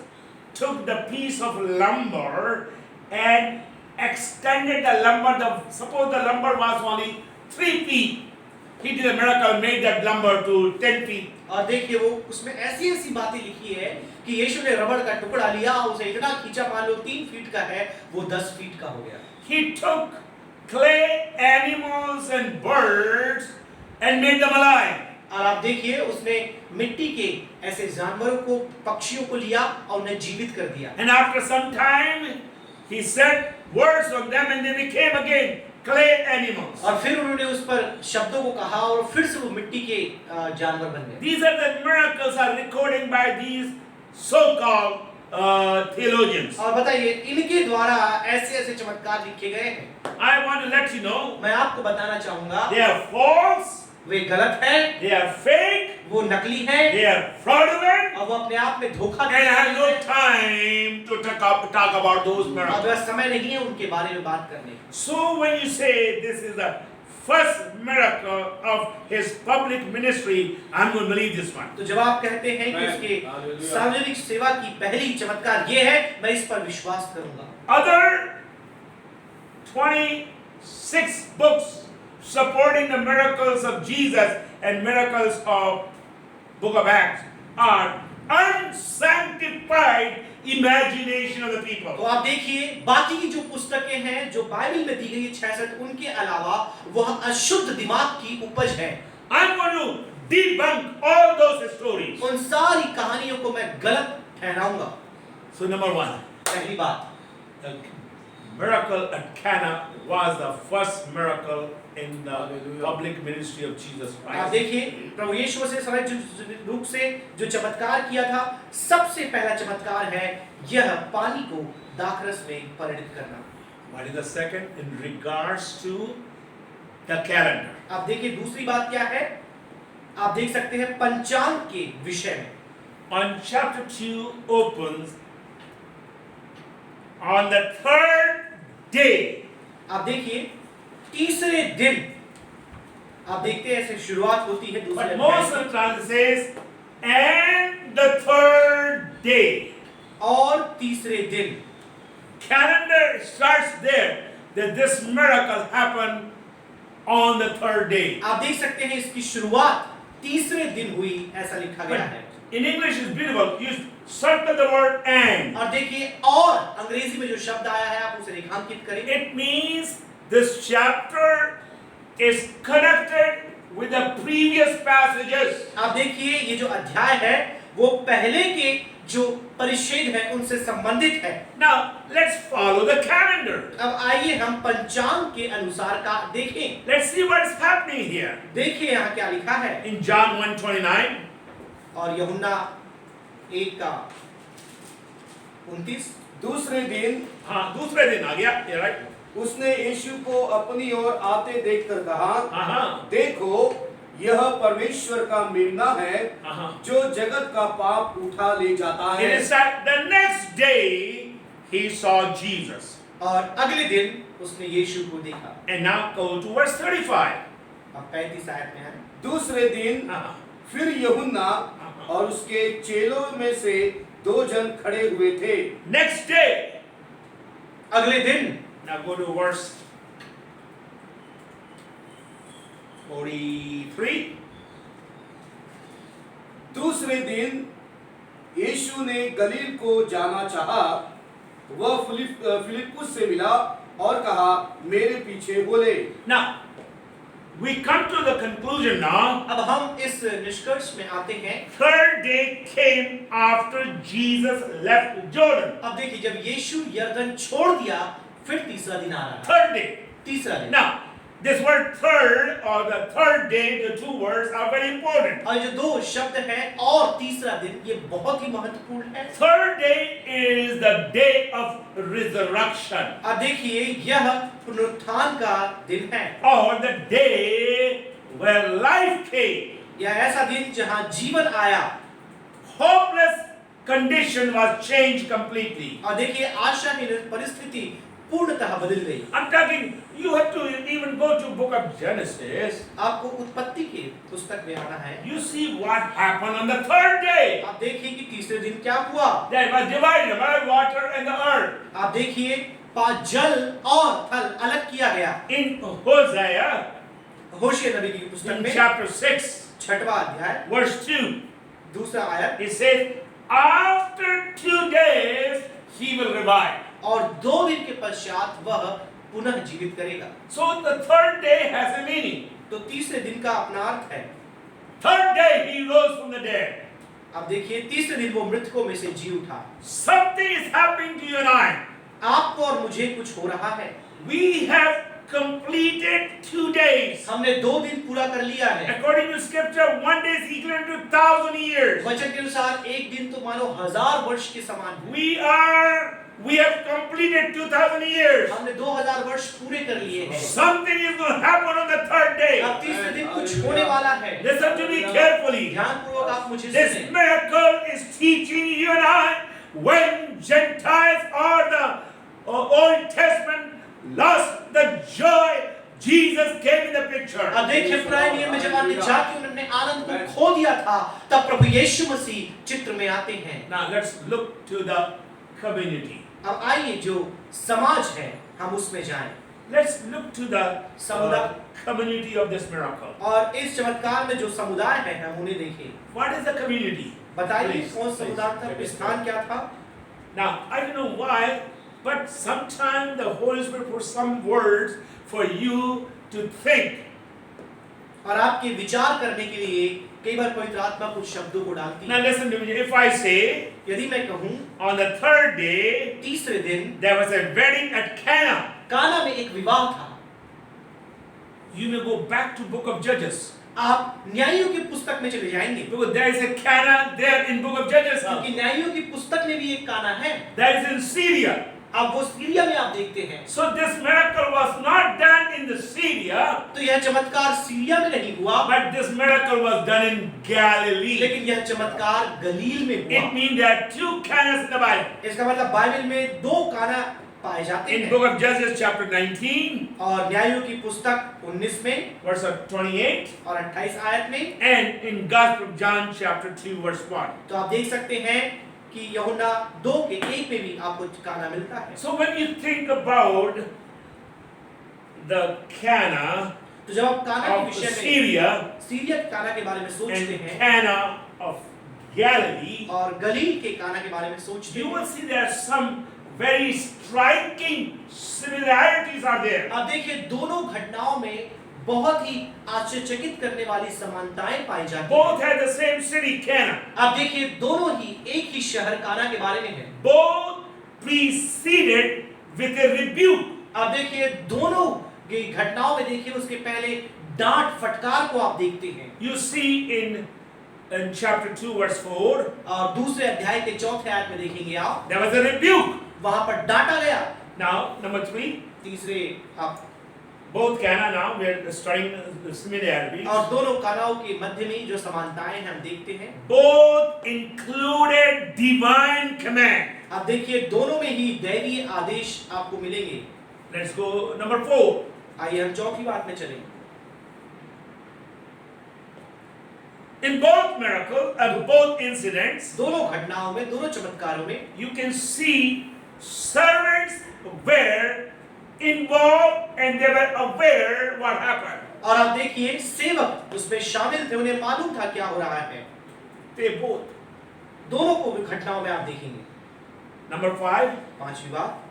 Speaker 1: took the piece of lumber and extended the lumber. Suppose the lumber was only 3 feet. He did a miracle, made that lumber to 10 feet.
Speaker 2: और देखिए वो उसमें ऐसी ऐसी बातें लिखी है कि यीशु ने रबड़ का टुकड़ा लिया उसे इतना खींचा मान लो 3 फीट का है वो 10 फीट का हो गया।
Speaker 1: He took clay animals and birds and made them alive.
Speaker 2: और आप देखिए उसने मिट्टी के ऐसे जानवरों को पक्षियों को लिया और उन्हें जीवित कर दिया।
Speaker 1: And after some time, he said words on them and they became again clay animals.
Speaker 2: और फिर उन्होंने उस पर शब्दों को कहा और फिर से वो मिट्टी के जानवर बन गए।
Speaker 1: These are the miracles are recorded by these so-called theologians.
Speaker 2: और बताइए इनके द्वारा ऐसे ऐसे चमत्कार लिखे गए हैं।
Speaker 1: I want to let you know
Speaker 2: मैं आपको बताना चाहूंगा
Speaker 1: they are false,
Speaker 2: वे गलत हैं,
Speaker 1: they are fake,
Speaker 2: वो नकली हैं
Speaker 1: they are fraudulent,
Speaker 2: और वो अपने आप में धोखा
Speaker 1: and
Speaker 2: दे
Speaker 1: I
Speaker 2: रहे
Speaker 1: have no
Speaker 2: हैं।
Speaker 1: time to talk about those
Speaker 2: अब
Speaker 1: miracles.
Speaker 2: वह समय नहीं है उनके बारे में बात करने की।
Speaker 1: So when you say this is the first miracle of his public ministry, I'm going to believe this one.
Speaker 2: तो जब आप कहते हैं कि उसके सार्वजनिक सेवा की पहली चमत्कार ये है मैं इस पर विश्वास करूंगा।
Speaker 1: Other 26 books supporting the miracles of Jesus and miracles of Book of Acts are unsanctified imagination of the people.
Speaker 2: तो आप देखिए बाकी की जो पुस्तकें हैं जो बाइबल में दी गई है 66 उनके अलावा वह अशुद्ध दिमाग की उपज है।
Speaker 1: I'm going to debunk all those stories.
Speaker 2: उन सारी कहानियों को मैं गलत ठहराऊंगा।
Speaker 1: So number 1,
Speaker 2: पहली बात
Speaker 1: the miracle at Cana was the first miracle in the public ministry of Jesus
Speaker 2: आप
Speaker 1: Christ.
Speaker 2: देखिए प्रभु यीशु मसीह सार्वजनिक रूप से जो चमत्कार किया था सबसे पहला चमत्कार है यह पानी को दाखरस में परिणत करना।
Speaker 1: What is the second in regards to the calendar?
Speaker 2: आप देखिए दूसरी बात क्या है आप देख सकते हैं पंचांग के विषय में।
Speaker 1: On chapter 2 opens on the 3rd day.
Speaker 2: आप देखिए तीसरे दिन आप देखते हैं ऐसे शुरुआत होती है दूसरे
Speaker 1: But
Speaker 2: अध्याय
Speaker 1: most of the time it says, and the 3rd day.
Speaker 2: और तीसरे दिन
Speaker 1: Calendar starts there that this miracle happened on the 3rd day.
Speaker 2: आप देख सकते हैं इसकी शुरुआत तीसरे दिन हुई, ऐसा लिखा गया है।
Speaker 1: In English is beautiful. You circle the word and.
Speaker 2: और देखिए, और अंग्रेजी में जो शब्द आया है आप उसे रेखांकित करें।
Speaker 1: It means this chapter is connected with the previous passages.
Speaker 2: आप देखिए, ये जो अध्याय है वो पहले के जो परिच्छेद है उनसे संबंधित है।
Speaker 1: Now let's follow the calendar.
Speaker 2: अब आइए हम पंचांग के अनुसार का देखें।
Speaker 1: Let's see what's happening here.
Speaker 2: देखिए यहाँ क्या लिखा है।
Speaker 1: In John 1:29.
Speaker 2: और यूहन्ना 1 का 29।
Speaker 3: दूसरे दिन
Speaker 1: हाँ, दूसरे दिन आ गया। Yeah, right.
Speaker 3: उसने यीशु को अपनी ओर आते देखकर कहा,
Speaker 1: हाँ,
Speaker 3: देखो यह परमेश्वर का मेमना है
Speaker 1: हाँ।
Speaker 3: जो जगत का पाप उठा ले जाता
Speaker 1: It
Speaker 3: है।
Speaker 1: is that the next day he saw Jesus.
Speaker 2: और अगले दिन उसने यीशु को देखा।
Speaker 1: And now go to verse 35.
Speaker 2: अब 35 आयत में है।
Speaker 3: दूसरे दिन
Speaker 1: हाँ,
Speaker 3: फिर यूहन्ना और उसके चेलों में से 2 जन खड़े हुए थे।
Speaker 1: next day.
Speaker 2: अगले दिन
Speaker 1: Now go to verse 43.
Speaker 3: दूसरे दिन यीशु ने गलील को जाना चाहा, वह फिलिप्पुस से मिला और कहा, मेरे पीछे बोले।
Speaker 1: Now we come to the conclusion now.
Speaker 2: अब हम इस निष्कर्ष में आते हैं।
Speaker 1: Third day came after Jesus left Jordan.
Speaker 2: अब देखिए, जब यीशु यरदन छोड़ दिया फिर तीसरा दिन आ रहा है।
Speaker 1: Third day.
Speaker 2: तीसरा दिन।
Speaker 1: Now this word third or the third day, the two words are very important.
Speaker 2: और जो दो शब्द हैं और तीसरा दिन, ये बहुत ही महत्वपूर्ण है।
Speaker 1: Third day is the day of resurrection,
Speaker 2: अब देखिए, यह पुनरुत्थान का दिन है।
Speaker 1: or the day where life came.
Speaker 2: यह ऐसा दिन जहां जीवन आया।
Speaker 1: Hopeless condition was changed completely.
Speaker 2: और देखिए, आशाहीन परिस्थिति पूर्णतः बदल गई।
Speaker 1: I'm talking, you have to even go to book of Genesis.
Speaker 2: आपको उत्पत्ति के पुस्तक में आना है।
Speaker 1: You see what happened on the third day.
Speaker 2: आप देखिए कि तीसरे दिन क्या हुआ।
Speaker 1: That was divided by water and the earth.
Speaker 2: आप देखिए, जल और थल अलग किया गया।
Speaker 1: In Hosea,
Speaker 2: होशे नबी की पुस्तक
Speaker 1: in
Speaker 2: में
Speaker 1: chapter 6,
Speaker 2: 6वां अध्याय
Speaker 1: verse 2,
Speaker 2: दूसरा आयत,
Speaker 1: it says, after 2 days he will revive.
Speaker 2: और 2 दिन के पश्चात वह पुनः जीवित करेगा।
Speaker 1: So the third day has a meaning.
Speaker 2: तो तीसरे दिन का अपना अर्थ है।
Speaker 1: Third day he rose from the dead.
Speaker 2: अब देखिए, तीसरे दिन वो मृतकों में से जी उठा।
Speaker 1: Something is happening to you and I.
Speaker 2: आपको और मुझे कुछ हो रहा है।
Speaker 1: We have completed 2 days.
Speaker 2: हमने 2 दिन पूरा कर लिया है।
Speaker 1: According to scripture, 1 day is equivalent to 1,000 years.
Speaker 2: वचन के अनुसार एक दिन तो मानो 1000 वर्ष के समान है।
Speaker 1: We have completed 2,000 years.
Speaker 2: हमने 2000 वर्ष पूरे कर लिए हैं।
Speaker 1: Something is going to happen on the third day.
Speaker 2: अब तीसरे दिन कुछ होने वाला है।
Speaker 1: Listen to me carefully.
Speaker 2: ध्यानपूर्वक आप मुझे
Speaker 1: This
Speaker 2: सुनें।
Speaker 1: miracle is teaching you and I when Gentiles or the Old Testament lost the joy, Jesus came in the picture.
Speaker 2: अब देखिए, पुराने नियम में जब अन्य जातियों ने अपने आनंद को खो दिया था, तब प्रभु यीशु मसीह चित्र में आते हैं।
Speaker 1: Now let's look to the community.
Speaker 2: अब आइए जो समाज है हम उसमें जाएं।
Speaker 1: Let's look to the
Speaker 2: समुदाय
Speaker 1: community of this miracle.
Speaker 2: और इस चमत्कार में जो समुदाय है हम उन्हें देखें।
Speaker 1: What is the community?
Speaker 2: बताइए
Speaker 1: Please,
Speaker 2: कौन
Speaker 1: please.
Speaker 2: समुदाय था, स्थान क्या था?
Speaker 1: Now I don't know why, but sometimes the Holy Spirit puts some words for you to think.
Speaker 2: और आपके विचार करने के लिए कई बार पवित्र आत्मा कुछ शब्दों को डालती
Speaker 1: Now
Speaker 2: है।
Speaker 1: listen to me. If I say
Speaker 2: यदि मैं कहूँ
Speaker 1: on the third day
Speaker 2: तीसरे दिन
Speaker 1: there was a wedding at Cana,
Speaker 2: काना में एक विवाह था,
Speaker 1: you may go back to book of Judges.
Speaker 2: आप न्यायियों की पुस्तक में चले जाएंगे,
Speaker 1: Because there is a Cana there in book of Judges.
Speaker 2: क्योंकि न्यायियों की पुस्तक में भी एक काना है।
Speaker 1: That is in Syria.
Speaker 2: अब वो सीरिया में आप देखते हैं।
Speaker 1: So this miracle was not done in the Syria,
Speaker 2: तो यह चमत्कार सीरिया में नहीं हुआ,
Speaker 1: but this miracle was done in Galilee.
Speaker 2: लेकिन यह चमत्कार गलील में हुआ।
Speaker 1: It means there are 2 Canas in the Bible.
Speaker 2: इसका मतलब बाइबल में 2 काना पाए जाते
Speaker 1: In
Speaker 2: हैं।
Speaker 1: book of Judges chapter 19
Speaker 2: और न्यायों की पुस्तक 19 में
Speaker 1: verse 28
Speaker 2: और 28 आयत में,
Speaker 1: and in Gospel of John chapter 2 verse 1.
Speaker 2: तो आप देख सकते हैं कि यूहन्ना 2 के 1 में भी आपको काना मिलता है।
Speaker 1: So when you think about the Cana,
Speaker 2: तो जब आप काना के
Speaker 1: of
Speaker 2: विषय में
Speaker 1: Syria
Speaker 2: सीरिया के काना के बारे में सोचते
Speaker 1: and
Speaker 2: हैं
Speaker 1: Cana of Galilee,
Speaker 2: और गलील के काना के बारे में सोचते
Speaker 1: you will
Speaker 2: हैं,
Speaker 1: see there are some very striking similarities are there.
Speaker 2: अब देखिए दोनों घटनाओं में बहुत ही आश्चर्यचकित करने वाली समानताएं पाई जाती
Speaker 1: Both
Speaker 2: हैं।
Speaker 1: had the same city, Cana.
Speaker 2: अब देखिए दोनों ही एक ही शहर काना के बारे में है।
Speaker 1: Both preceded with a rebuke.
Speaker 2: अब देखिए दोनों की घटनाओं में देखिए उसके पहले डांट फटकार को आप देखते हैं।
Speaker 1: You see in chapter 2 verse 4,
Speaker 2: और दूसरे अध्याय के चौथे आयत में देखेंगे आप,
Speaker 1: there was a rebuke.
Speaker 2: वहां पर डांटा गया।
Speaker 1: Now, number 3,
Speaker 2: तीसरे आप
Speaker 1: both Cana now, we are studying the similarities.
Speaker 2: और दोनों कानाओं के मध्य में जो समानताएं हम देखते हैं,
Speaker 1: Both included divine command.
Speaker 2: अब देखिए दोनों में ही दैवीय आदेश आपको मिलेंगे।
Speaker 1: Let's go number 4.
Speaker 2: आइए हम चौथी बात में चलें।
Speaker 1: In both miracles, both incidents,
Speaker 2: दोनों घटनाओं में, दोनों चमत्कारों में
Speaker 1: you can see servants were involved and they were aware what happened.
Speaker 2: और आप देखिए सेवक उसमें शामिल थे, उन्हें मालूम था क्या हो रहा है।
Speaker 1: They both.
Speaker 2: दोनों को भी घटनाओं में आप देखेंगे।
Speaker 1: Number 5,
Speaker 2: पांचवी बात,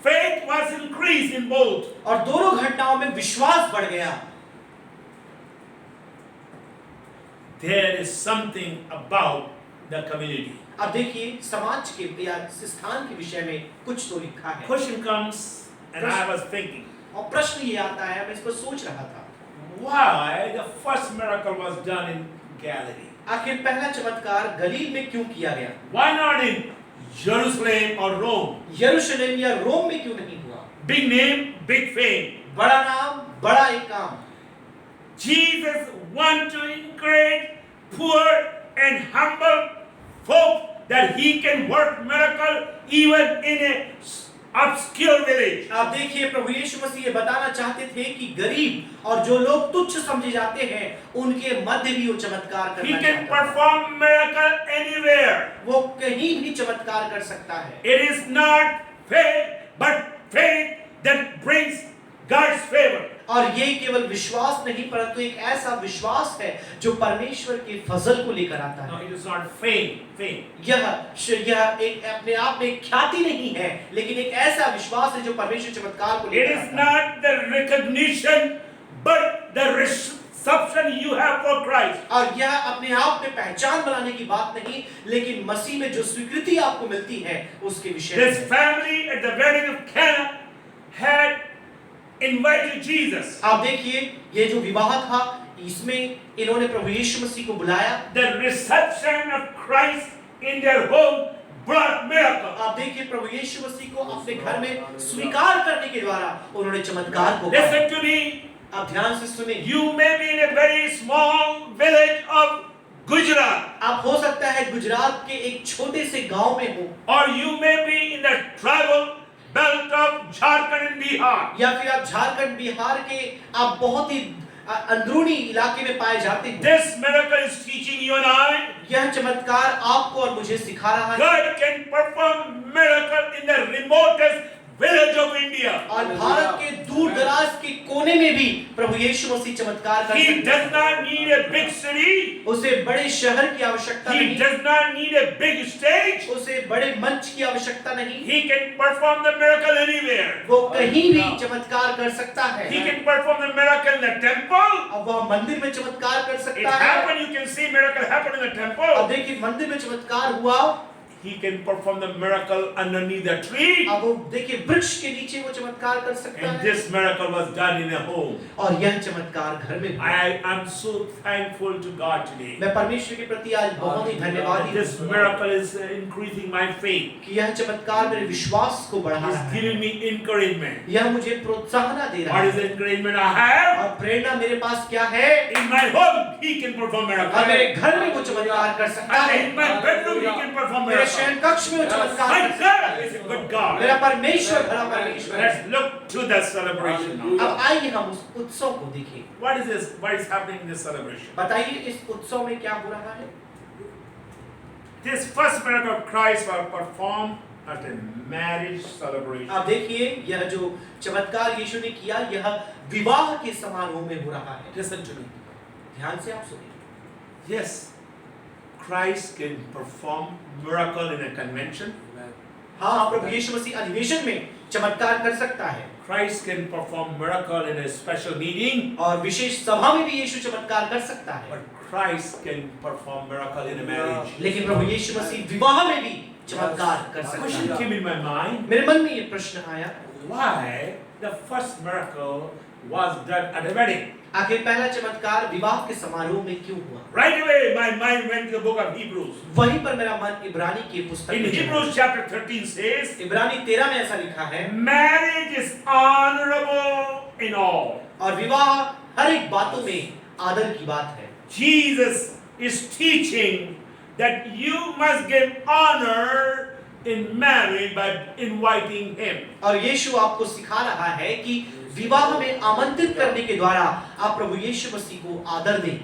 Speaker 1: faith was increased in both.
Speaker 2: और दोनों घटनाओं में विश्वास बढ़ गया।
Speaker 1: There is something about the community.
Speaker 2: अब देखिए समाज के या स्थान के विषय में कुछ तो लिखा है।
Speaker 1: Question comes, and I was thinking,
Speaker 2: और प्रश्न ये आता है, मैं इस पर सोच रहा था,
Speaker 1: why the first miracle was done in Galilee?
Speaker 2: आखिर पहला चमत्कार गलील में क्यों किया गया?
Speaker 1: Why not in Jerusalem or Rome?
Speaker 2: यरूशलेम या रोम में क्यों नहीं हुआ?
Speaker 1: Big name, big fame.
Speaker 2: बड़ा नाम, बड़ा एक काम।
Speaker 1: Jesus want to encourage poor and humble folk that he can work miracle even in a obscure village.
Speaker 2: आप देखिए प्रभु यीशु मसीह ये बताना चाहते थे कि गरीब और जो लोग तुच्छ समझे जाते हैं उनके मध्य भी वो चमत्कार
Speaker 1: He
Speaker 2: करना
Speaker 1: can
Speaker 2: चाहता है।
Speaker 1: perform miracle anywhere.
Speaker 2: वो कहीं भी चमत्कार कर सकता है।
Speaker 1: It is not faith, but faith that brings God's favor.
Speaker 2: और ये केवल विश्वास नहीं परंतु एक ऐसा विश्वास है जो परमेश्वर के फजल को लेकर आता
Speaker 1: No,
Speaker 2: है।
Speaker 1: it is not fame. Fame.
Speaker 2: यह एक अपने आप में ख्याति नहीं है, लेकिन एक ऐसा विश्वास है जो परमेश्वर चमत्कार को
Speaker 1: It
Speaker 2: लेकर
Speaker 1: is
Speaker 2: आता है।
Speaker 1: not the recognition, but the reception you have for Christ.
Speaker 2: और यह अपने आप में पहचान बनाने की बात नहीं, लेकिन मसीह में जो स्वीकृति आपको मिलती है उसके विषय में
Speaker 1: This family at the wedding of Cana had invited Jesus.
Speaker 2: आप देखिए ये जो विवाह था इसमें इन्होंने प्रभु यीशु मसीह को बुलाया।
Speaker 1: The reception of Christ in their home brought miracle.
Speaker 2: आप देखिए प्रभु यीशु मसीह को अपने घर में स्वीकार करने के द्वारा उन्होंने चमत्कार को पाया।
Speaker 1: Listen to me.
Speaker 2: आप ध्यान से सुने।
Speaker 1: You may be in a very small village of Gujarat,
Speaker 2: आप हो सकता है गुजरात के एक छोटे से गांव में हो,
Speaker 1: or you may be in the tribal belt of Jharkhand and Bihar.
Speaker 2: या फिर आप झारखंड बिहार के आप बहुत ही अंदरूनी इलाके में पाए जाते हैं।
Speaker 1: This miracle is teaching you and I.
Speaker 2: यह चमत्कार आपको और मुझे सिखा रहा है।
Speaker 1: God can perform miracle in the remotest village of India.
Speaker 2: और भारत के दूर दराज के कोने में भी प्रभु यीशु मसीह चमत्कार कर
Speaker 1: He
Speaker 2: सकता
Speaker 1: does
Speaker 2: है।
Speaker 1: not need a big city.
Speaker 2: उसे बड़े शहर की आवश्यकता
Speaker 1: He
Speaker 2: नहीं,
Speaker 1: does not need a big stage.
Speaker 2: उसे बड़े मंच की आवश्यकता नहीं,
Speaker 1: He can perform the miracle anywhere.
Speaker 2: वो कहीं भी चमत्कार कर सकता है।
Speaker 1: He can perform the miracle in the temple.
Speaker 2: अब वह मंदिर में चमत्कार कर
Speaker 1: It
Speaker 2: सकता है।
Speaker 1: happened. You can see miracle happen in the
Speaker 2: अब
Speaker 1: temple.
Speaker 2: देखिए मंदिर में चमत्कार हुआ,
Speaker 1: He can perform the miracle underneath the tree.
Speaker 2: अब वो देखिए वृक्ष के नीचे वो चमत्कार कर सकता
Speaker 1: And
Speaker 2: है।
Speaker 1: this miracle was done in a home.
Speaker 2: और यह चमत्कार घर में हुआ।
Speaker 1: I am so thankful to God today.
Speaker 2: मैं परमेश्वर के प्रति आज बहुत ही धन्यवादी
Speaker 1: This
Speaker 2: हूँ
Speaker 1: miracle is increasing my faith.
Speaker 2: कि यह चमत्कार मेरे विश्वास को बढ़ा
Speaker 1: It's
Speaker 2: रहा है।
Speaker 1: giving me encouragement.
Speaker 2: यह मुझे प्रोत्साहन दे रहा
Speaker 1: What is
Speaker 2: है।
Speaker 1: the encouragement I have?
Speaker 2: और प्रेरणा मेरे पास क्या है?
Speaker 1: In my home, He can perform
Speaker 2: और
Speaker 1: miracles.
Speaker 2: मेरे घर में वो चमत्कार कर सकता है।
Speaker 1: In my bedroom, He can perform
Speaker 2: मेरे
Speaker 1: miracles.
Speaker 2: शयन कक्ष में वो चमत्कार
Speaker 1: My
Speaker 2: कर सकता
Speaker 1: God is a good God.
Speaker 2: मेरा परमेश्वर भला परमेश्वर है।
Speaker 1: Let's look to the celebration now.
Speaker 2: अब आइए हम उस उत्सव को देखें।
Speaker 1: What is this? What is happening in this celebration?
Speaker 2: बताइए इस उत्सव में क्या हो रहा है?
Speaker 1: This first miracle of Christ was performed at a marriage celebration.
Speaker 2: आप देखिए यह जो चमत्कार यीशु ने किया यह विवाह के समारोह में हो रहा है।
Speaker 1: Listen to me.
Speaker 2: ध्यान से आप सुनिए।
Speaker 1: Yes, Christ can perform miracle in a convention.
Speaker 2: हाँ, प्रभु यीशु मसीह अधिवेशन में चमत्कार कर सकता है
Speaker 1: Christ can perform miracle in a special meeting.
Speaker 2: और विशेष सभा में भी यीशु चमत्कार कर सकता है,
Speaker 1: But Christ can perform miracle in a marriage.
Speaker 2: लेकिन प्रभु यीशु मसीह विवाह में भी चमत्कार कर सकता
Speaker 1: Question
Speaker 2: है।
Speaker 1: came in my mind.
Speaker 2: मेरे मन में ये प्रश्न आया,
Speaker 1: Why the first miracle was done at a wedding?
Speaker 2: आखिर पहला चमत्कार विवाह के समारोह में क्यों हुआ?
Speaker 1: Right away, my mind went to the book of Hebrews.
Speaker 2: वहीं पर मेरा मन इब्रानी की पुस्तक
Speaker 1: In
Speaker 2: में चला।
Speaker 1: Hebrews chapter 13 says,
Speaker 2: इब्रानी 13 में ऐसा लिखा है,
Speaker 1: marriage is honorable in all.
Speaker 2: और विवाह हर एक बातों में आदर की बात है।
Speaker 1: Jesus is teaching that you must give honor in marriage by inviting him.
Speaker 2: और यीशु आपको सिखा रहा है कि विवाह में आमंत्रित करने के द्वारा आप प्रभु यीशु मसीह को आदर दें।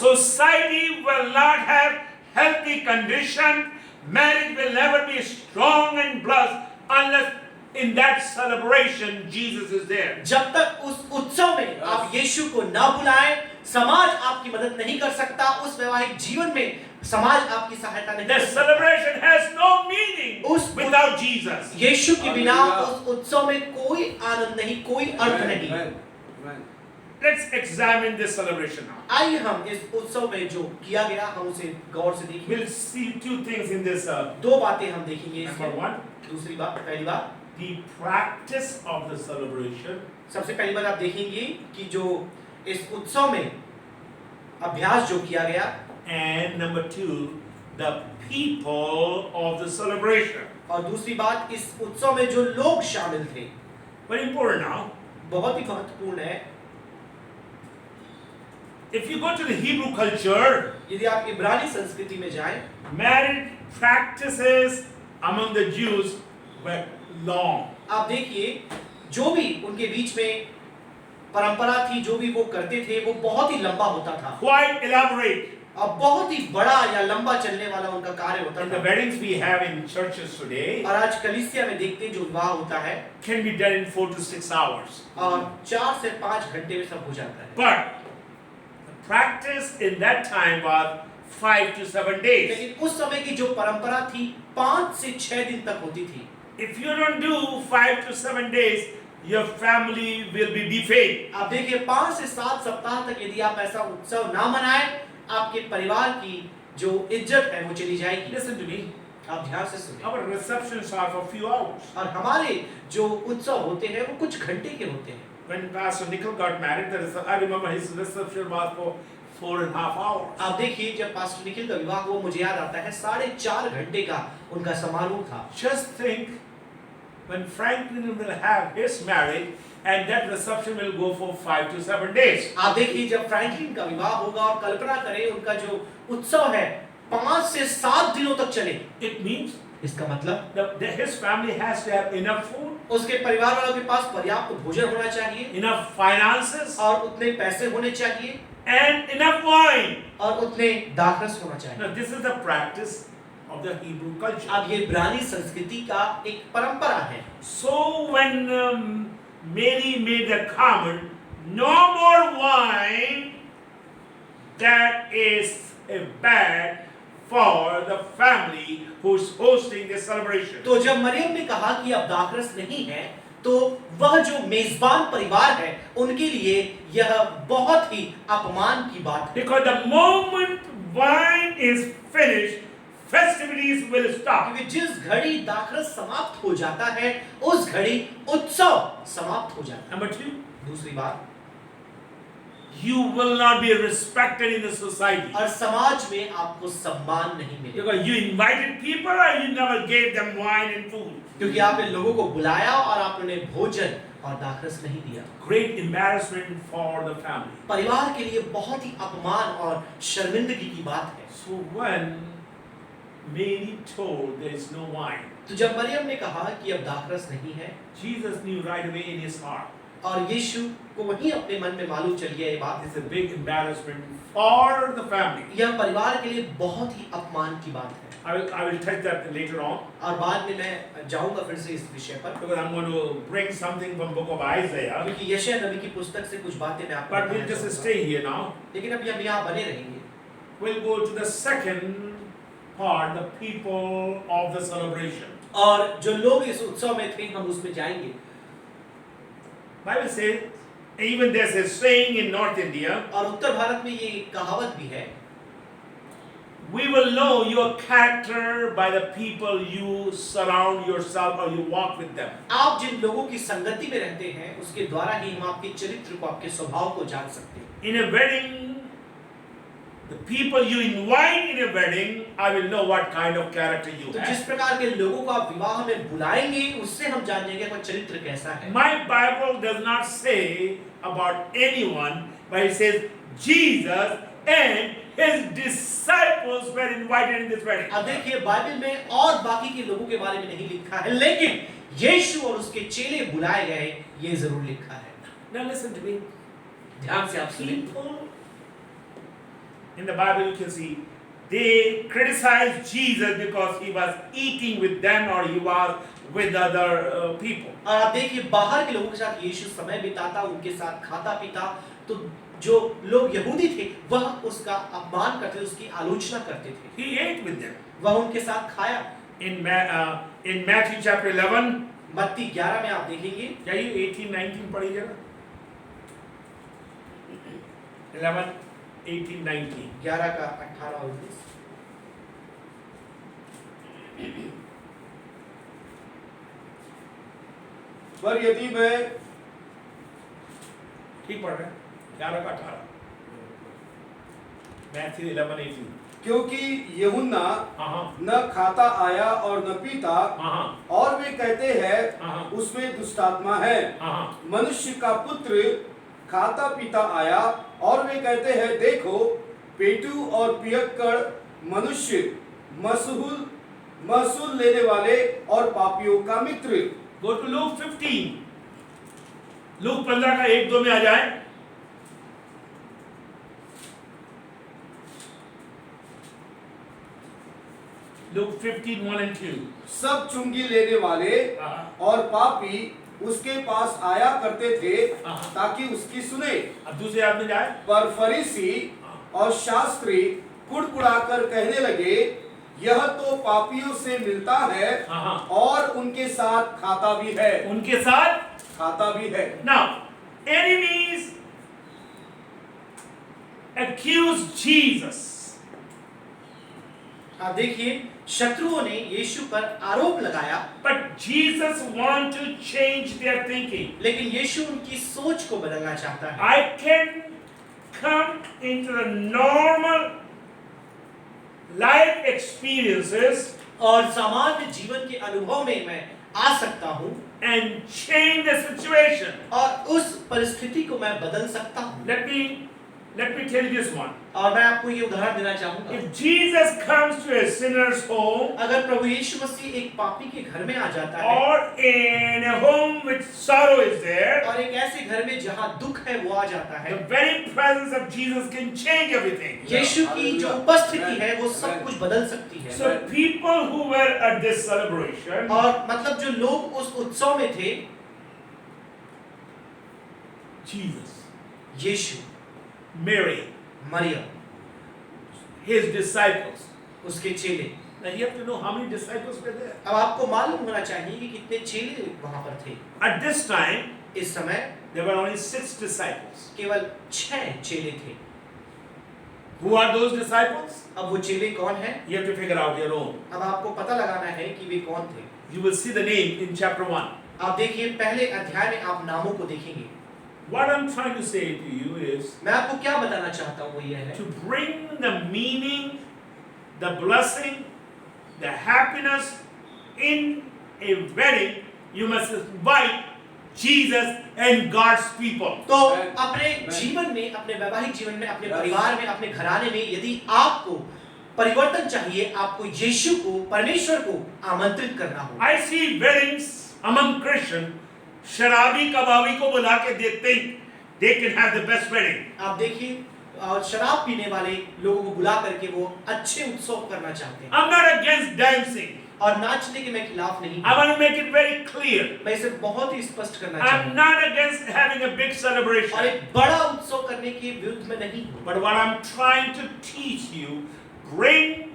Speaker 1: Society will not have healthy condition. Marriage will never be strong and blessed unless in that celebration Jesus is there.
Speaker 2: जब तक उस उत्सव में आप यीशु को न बुलाएं, समाज आपकी मदद नहीं कर सकता। उस वैवाहिक जीवन में समाज आपकी सहायता नहीं
Speaker 1: The
Speaker 2: कर सकता।
Speaker 1: celebration has no meaning
Speaker 2: उस
Speaker 1: without Jesus.
Speaker 2: यीशु के बिना उस उत्सव में कोई आनंद नहीं, कोई अर्थ नहीं।
Speaker 3: Amen.
Speaker 1: Let's examine this celebration now.
Speaker 2: आइए हम इस उत्सव में जो किया गया हम उसे गौर से देखें।
Speaker 1: We'll see two things in this.
Speaker 2: दो बातें हम देखेंगे
Speaker 1: Number
Speaker 2: इसमें।
Speaker 1: one,
Speaker 2: दूसरी बात, पहली बात,
Speaker 1: the practice of the celebration.
Speaker 2: सबसे पहली बात आप देखेंगे कि जो इस उत्सव में अभ्यास जो किया गया,
Speaker 1: And number two, the people of the celebration.
Speaker 2: और दूसरी बात इस उत्सव में जो लोग शामिल थे।
Speaker 1: Very important now.
Speaker 2: बहुत ही महत्वपूर्ण है।
Speaker 1: If you go to the Hebrew culture,
Speaker 2: यदि आप इब्रानी संस्कृति में जाएं,
Speaker 1: marriage practices among the Jews were long.
Speaker 2: आप देखिए जो भी उनके बीच में परंपरा थी, जो भी वो करते थे, वो बहुत ही लंबा होता था
Speaker 1: Quite elaborate.
Speaker 2: और बहुत ही बड़ा या लंबा चलने वाला उनका कार्य होता
Speaker 1: And the
Speaker 2: था।
Speaker 1: weddings we have in churches today
Speaker 2: और आज कलीसिया में देखते हैं जो विवाह होता है
Speaker 1: can be done in 4 to 6 hours.
Speaker 2: और 4 से 5 घंटे में सब हो जाता है,
Speaker 1: But the practice in that time was 5 to 7 days.
Speaker 2: लेकिन उस समय की जो परंपरा थी 5 से 6 दिन तक होती थी।
Speaker 1: If you don't do 5 to 7 days, your family will be defamed.
Speaker 2: आप देखिए 5 से 7 सप्ताह तक यदि आप ऐसा उत्सव ना मनाएं, आपके परिवार की जो इज्जत है वो चली जाएगी।
Speaker 1: Listen to me.
Speaker 2: आप ध्यान से सुनिए।
Speaker 1: Our receptions are for few hours.
Speaker 2: और हमारे जो उत्सव होते हैं वो कुछ घंटे के होते हैं।
Speaker 1: When Pastor Nickel got married, I remember his reception was for 4.5 hours.
Speaker 2: आप देखिए जब पास्टर निखिल का विवाह हुआ, मुझे याद आता है 4.5 घंटे का उनका समारोह था।
Speaker 1: Just think when Franklin will have his marriage and that reception will go for 5 to 7 days.
Speaker 2: आप देखिए जब फ्रैंकलिन का विवाह होगा और कल्पना करें उनका जो उत्सव है 5 से 7 दिनों तक चले।
Speaker 1: It means
Speaker 2: इसका मतलब
Speaker 1: his family has to have enough food,
Speaker 2: उसके परिवार वालों के पास पर्याप्त भोजन होना चाहिए
Speaker 1: enough finances,
Speaker 2: और उतने पैसे होने चाहिए
Speaker 1: and enough wine.
Speaker 2: और उतने दाखरस होना चाहिए।
Speaker 1: Now this is the practice of the Hebrew culture.
Speaker 2: अब ये इब्रानी संस्कृति का एक परंपरा है।
Speaker 1: So when Mary made the comment, no more wine, that is a bad for the family who's hosting the celebration.
Speaker 2: तो जब मरियम ने कहा कि अब दाखरस नहीं है, तो वह जो मेजबान परिवार है उनके लिए यह बहुत ही अपमान की बात है।
Speaker 1: Because the moment wine is finished, festivities will stop.
Speaker 2: क्योंकि जिस घड़ी दाखरस समाप्त हो जाता है उस घड़ी उत्सव समाप्त हो जाता
Speaker 1: Number two,
Speaker 2: है। दूसरी बात,
Speaker 1: you will not be respected in the society.
Speaker 2: और समाज में आपको सम्मान नहीं मिलेगा
Speaker 1: Because you invited people and you never gave them wine and food.
Speaker 2: क्योंकि आपने लोगों को बुलाया और आपने भोजन और दाखरस नहीं दिया।
Speaker 1: Great embarrassment for the family.
Speaker 2: परिवार के लिए बहुत ही अपमान और शर्मिंदगी की बात है।
Speaker 1: So when Mary told there is no wine,
Speaker 2: तो जब मरियम ने कहा कि अब दाखरस नहीं है
Speaker 1: Jesus knew right away in his heart.
Speaker 2: और यीशु को वहीं अपने मन में मालूम चल गया ये बात,
Speaker 1: It's a big embarrassment for the family.
Speaker 2: यह परिवार के लिए बहुत ही अपमान की बात है।
Speaker 1: I will touch that later on
Speaker 2: और बाद में मैं जाऊंगा फिर से इस विषय पर,
Speaker 1: because I'm going to bring something from book of Isaiah.
Speaker 2: क्योंकि यशायाह नबी की पुस्तक से कुछ बातें मैं आपको
Speaker 1: But we'll
Speaker 2: बताना
Speaker 1: just
Speaker 2: चाहूंगा।
Speaker 1: stay here now.
Speaker 2: लेकिन अभी हम यहाँ बने रहेंगे।
Speaker 1: We'll go to the second part, the people of the celebration.
Speaker 2: और जो लोग इस उत्सव में थे हम उसमें जाएंगे।
Speaker 1: Bible says, even there's a saying in North India,
Speaker 2: और उत्तर भारत में ये कहावत भी है,
Speaker 1: we will know your character by the people you surround yourself or you walk with them.
Speaker 2: आप जिन लोगों की संगति में रहते हैं उसके द्वारा ही हम आपके चरित्र को, आपके स्वभाव को जान सकते हैं।
Speaker 1: In a wedding, the people you invite in a wedding, I will know what kind of character you
Speaker 2: तो जिस
Speaker 1: have.
Speaker 2: प्रकार के लोगों को आप विवाह में बुलाएंगे उससे हम जान जाएंगे आपका चरित्र कैसा है।
Speaker 1: My Bible does not say about anyone, but it says Jesus and his disciples were invited in this wedding.
Speaker 2: अब देखिए बाइबल में और बाकी के लोगों के बारे में नहीं लिखा है, लेकिन यीशु और उसके चेले बुलाए गए ये जरूर लिखा है।
Speaker 1: Now listen to me.
Speaker 2: ध्यान से आप सुनिए।
Speaker 1: People in the Bible you can see they criticized Jesus because he was eating with them or he was with other people.
Speaker 2: और आप देखिए बाहर के लोगों के साथ यीशु समय बिताता, उनके साथ खाता पीता, तो जो लोग यहूदी थे वह उसका अपमान करते, उसकी आलोचना करते थे।
Speaker 1: He ate with them.
Speaker 2: वह उनके साथ खाया।
Speaker 1: In Matthew chapter 11,
Speaker 2: मत्ती 11 में आप देखेंगे,
Speaker 1: क्या ये 18-19 पढ़ी जरा? 11, 18, 19.
Speaker 2: 11 का 18 और 19।
Speaker 3: पर यदि मैं
Speaker 1: ठीक पढ़ रहे हैं? 11 का 18. Matthew 11, 18.
Speaker 3: क्योंकि यूहन्ना
Speaker 1: हाँ
Speaker 3: न खाता आया और न पीता,
Speaker 1: हाँ
Speaker 3: और वे कहते हैं
Speaker 1: हाँ
Speaker 3: उसमें दुष्टात्मा है।
Speaker 1: हाँ
Speaker 3: मनुष्य का पुत्र खाता पीता आया और वे कहते हैं देखो पेटू और पियक्कड़ मनुष्य, महसूल लेने वाले और पापियों का मित्र।
Speaker 1: Go to Luke 15. Luke 15 का 1-2 में आ जाए। Luke 15, 1 and 2.
Speaker 3: सब चुंगी लेने वाले और पापी उसके पास आया करते थे ताकि उसकी सुने।
Speaker 1: अब दूसरे आदमी जाए।
Speaker 3: पर फरीसी और शास्त्री कुड़कुड़ाकर कहने लगे यह तो पापियों से मिलता है और उनके साथ खाता भी है।
Speaker 1: उनके साथ
Speaker 3: खाता भी है।
Speaker 1: Now, enemies accuse Jesus.
Speaker 2: आप देखिए शत्रुओं ने यीशु पर आरोप लगाया,
Speaker 1: But Jesus wants to change their thinking.
Speaker 2: लेकिन यीशु उनकी सोच को बदलना चाहता है।
Speaker 1: I can come into the normal life experiences
Speaker 2: और सामान्य जीवन के अनुभव में मैं आ सकता हूँ
Speaker 1: and change the situation.
Speaker 2: और उस परिस्थिति को मैं बदल सकता हूँ।
Speaker 1: Let me tell you this one.
Speaker 2: और मैं आपको ये उदाहरण देना चाहूंगा।
Speaker 1: If Jesus comes to a sinner's home
Speaker 2: अगर प्रभु यीशु मसीह एक पापी के घर में आ जाता है
Speaker 1: or in a home which sorrow is there,
Speaker 2: और एक ऐसे घर में जहाँ दुख है वो आ जाता है,
Speaker 1: the very presence of Jesus can change everything.
Speaker 2: यीशु की जो उपस्थिति है वो सब कुछ बदल सकती है।
Speaker 1: So people who were at this celebration,
Speaker 2: और मतलब जो लोग उस उत्सव में थे,
Speaker 1: Jesus,
Speaker 2: यीशु,
Speaker 1: Mary,
Speaker 2: मरियम,
Speaker 1: his disciples.
Speaker 2: उसके चेले।
Speaker 1: Now you have to know how many disciples were there.
Speaker 2: अब आपको मालूम होना चाहिए कि कितने चेले वहां पर थे।
Speaker 1: At this time,
Speaker 2: इस समय
Speaker 1: there were only 6 disciples.
Speaker 2: केवल 6 चेले थे।
Speaker 1: Who are those disciples?
Speaker 2: अब वो चेले कौन हैं?
Speaker 1: You have to figure out your own.
Speaker 2: अब आपको पता लगाना है कि वे कौन थे।
Speaker 1: You will see the name in chapter 1.
Speaker 2: आप देखिए पहले अध्याय में आप नामों को देखेंगे।
Speaker 1: What I'm trying to say to you is
Speaker 2: मैं आपको क्या बताना चाहता हूँ वो ये है
Speaker 1: to bring the meaning, the blessing, the happiness in a wedding, you must invite Jesus and God's people.
Speaker 2: तो अपने जीवन में, अपने वैवाहिक जीवन में, अपने परिवार में, अपने घराने में यदि आपको परिवर्तन चाहिए, आपको यीशु को, परमेश्वर को आमंत्रित करना होगा।
Speaker 1: I see weddings among Christians, शराबी कबाबी को बुला के they think they can have the best wedding.
Speaker 2: आप देखिए शराब पीने वाले लोगों को बुला करके वो अच्छे उत्सव करना चाहते हैं।
Speaker 1: I'm not against dancing.
Speaker 2: और नाचने के मैं खिलाफ नहीं
Speaker 1: I
Speaker 2: हूं।
Speaker 1: want to make it very clear.
Speaker 2: मैं इसे बहुत ही स्पष्ट करना
Speaker 1: I'm
Speaker 2: चाहता
Speaker 1: not against having a big
Speaker 2: हूं और
Speaker 1: celebration.
Speaker 2: एक बड़ा उत्सव करने के विरुद्ध में नहीं हूं।
Speaker 1: But what I'm trying to teach you, bring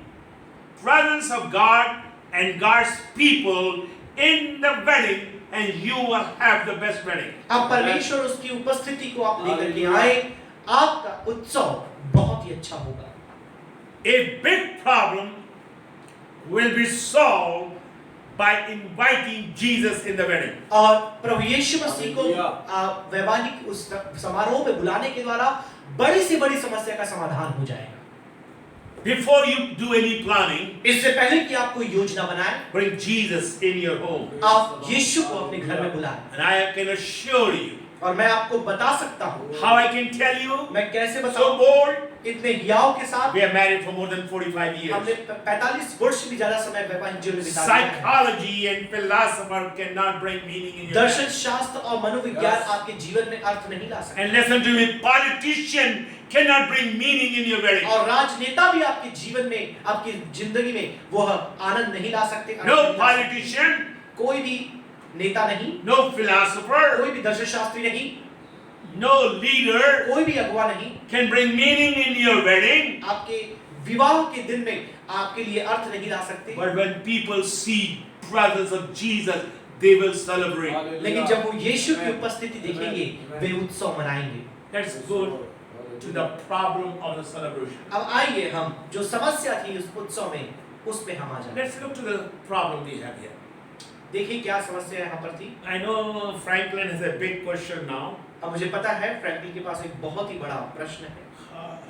Speaker 1: presence of God and God's people in the wedding, and you will have the best wedding.
Speaker 2: आप परमेश्वर उसकी उपस्थिति को आप लेकर के आए, आपका उत्सव बहुत ही अच्छा होगा।
Speaker 1: A big problem will be solved by inviting Jesus in the wedding.
Speaker 2: और प्रभु यीशु मसीह को
Speaker 3: हालेलुया।
Speaker 2: वैवाहिक उस समारोह में बुलाने के द्वारा बड़ी से बड़ी समस्या का समाधान हो जाएगा।
Speaker 1: Before you do any planning,
Speaker 2: इससे पहले कि आप कोई योजना बनाएं,
Speaker 1: bring Jesus in your home.
Speaker 2: आप यीशु को अपने घर में बुलाएं।
Speaker 1: And I can assure you,
Speaker 2: और मैं आपको बता सकता हूँ,
Speaker 1: how I can tell you,
Speaker 2: मैं कैसे
Speaker 1: so
Speaker 2: बताऊं,
Speaker 1: bold,
Speaker 2: इतने हियाव के साथ
Speaker 1: we are married for more than 45 years.
Speaker 2: हमने 45 वर्ष से भी ज्यादा समय वैवाहिक जीवन में बिता दिया है।
Speaker 1: Psychology and philosopher cannot bring meaning in your
Speaker 2: Darshan
Speaker 1: life.
Speaker 2: शास्त्र और मनोविज्ञान आपके जीवन में अर्थ नहीं ला सकते
Speaker 1: And listen to me, politician cannot bring meaning in your wedding.
Speaker 2: और राजनेता भी आपके जीवन में, आपकी जिंदगी में वो आनंद नहीं ला सकते। अर्थ
Speaker 1: No
Speaker 2: नहीं ला सकते।
Speaker 1: politician,
Speaker 2: कोई भी नेता नहीं,
Speaker 1: no philosopher,
Speaker 2: कोई भी दर्शन शास्त्री नहीं,
Speaker 1: no leader
Speaker 2: कोई भी अगुवा नहीं
Speaker 1: can bring meaning in your wedding.
Speaker 2: आपके विवाह के दिन में आपके लिए अर्थ नहीं ला सकते।
Speaker 1: But when people see presence of Jesus, they will celebrate.
Speaker 2: लेकिन जब वो यीशु की उपस्थिति देखेंगे, वे उत्सव मनाएंगे।
Speaker 1: Let's go to the problem of the celebration.
Speaker 2: अब आइए हम जो समस्या थी उस उत्सव में, उस पे हम आ जाएं।
Speaker 1: Let's look to the problem we have here.
Speaker 2: देखिए क्या समस्या यहाँ पर थी।
Speaker 1: I know Franklin has a big question now.
Speaker 2: अब मुझे पता है फ्रैंकलिन के पास एक बहुत ही बड़ा प्रश्न है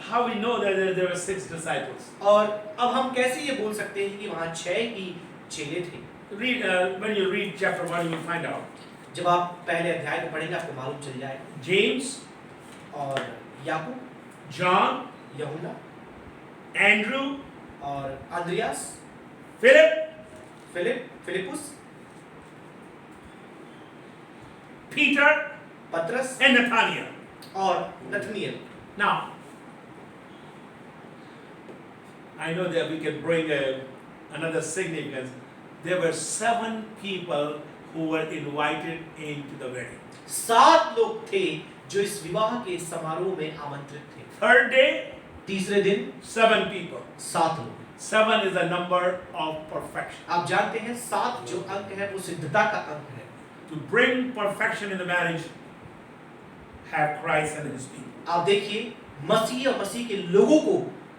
Speaker 1: How we know that there were 6 disciples?
Speaker 2: और अब हम कैसे ये बोल सकते हैं कि वहाँ 6 ही चेले थे।
Speaker 1: Read when you read chapter 1, you will find out.
Speaker 2: जब आप पहले अध्याय को पढ़ेंगे आपको मालूम चल जाएगा।
Speaker 1: James,
Speaker 2: और याकूब,
Speaker 1: John,
Speaker 2: यूहन्ना
Speaker 1: Andrew,
Speaker 2: और अंद्रियास,
Speaker 1: Philip,
Speaker 2: फिलिपुस,
Speaker 1: Peter,
Speaker 2: पतरस
Speaker 1: and Nathaniel.
Speaker 2: और नथनिएल।
Speaker 1: Now, I know that we can bring another significance. There were 7 people who were invited into the wedding.
Speaker 2: 7 लोग थे जो इस विवाह के समारोह में आमंत्रित थे।
Speaker 1: Third day,
Speaker 2: तीसरे दिन
Speaker 1: 7 people.
Speaker 2: 7 लोग।
Speaker 1: 7 is a number of perfection.
Speaker 2: आप जानते हैं 7 जो अंक है वो सिद्धता का अंक है।
Speaker 1: To bring perfection in the marriage, have Christ and His people.
Speaker 2: आप देखिए मसीह और मसीह के लोगों को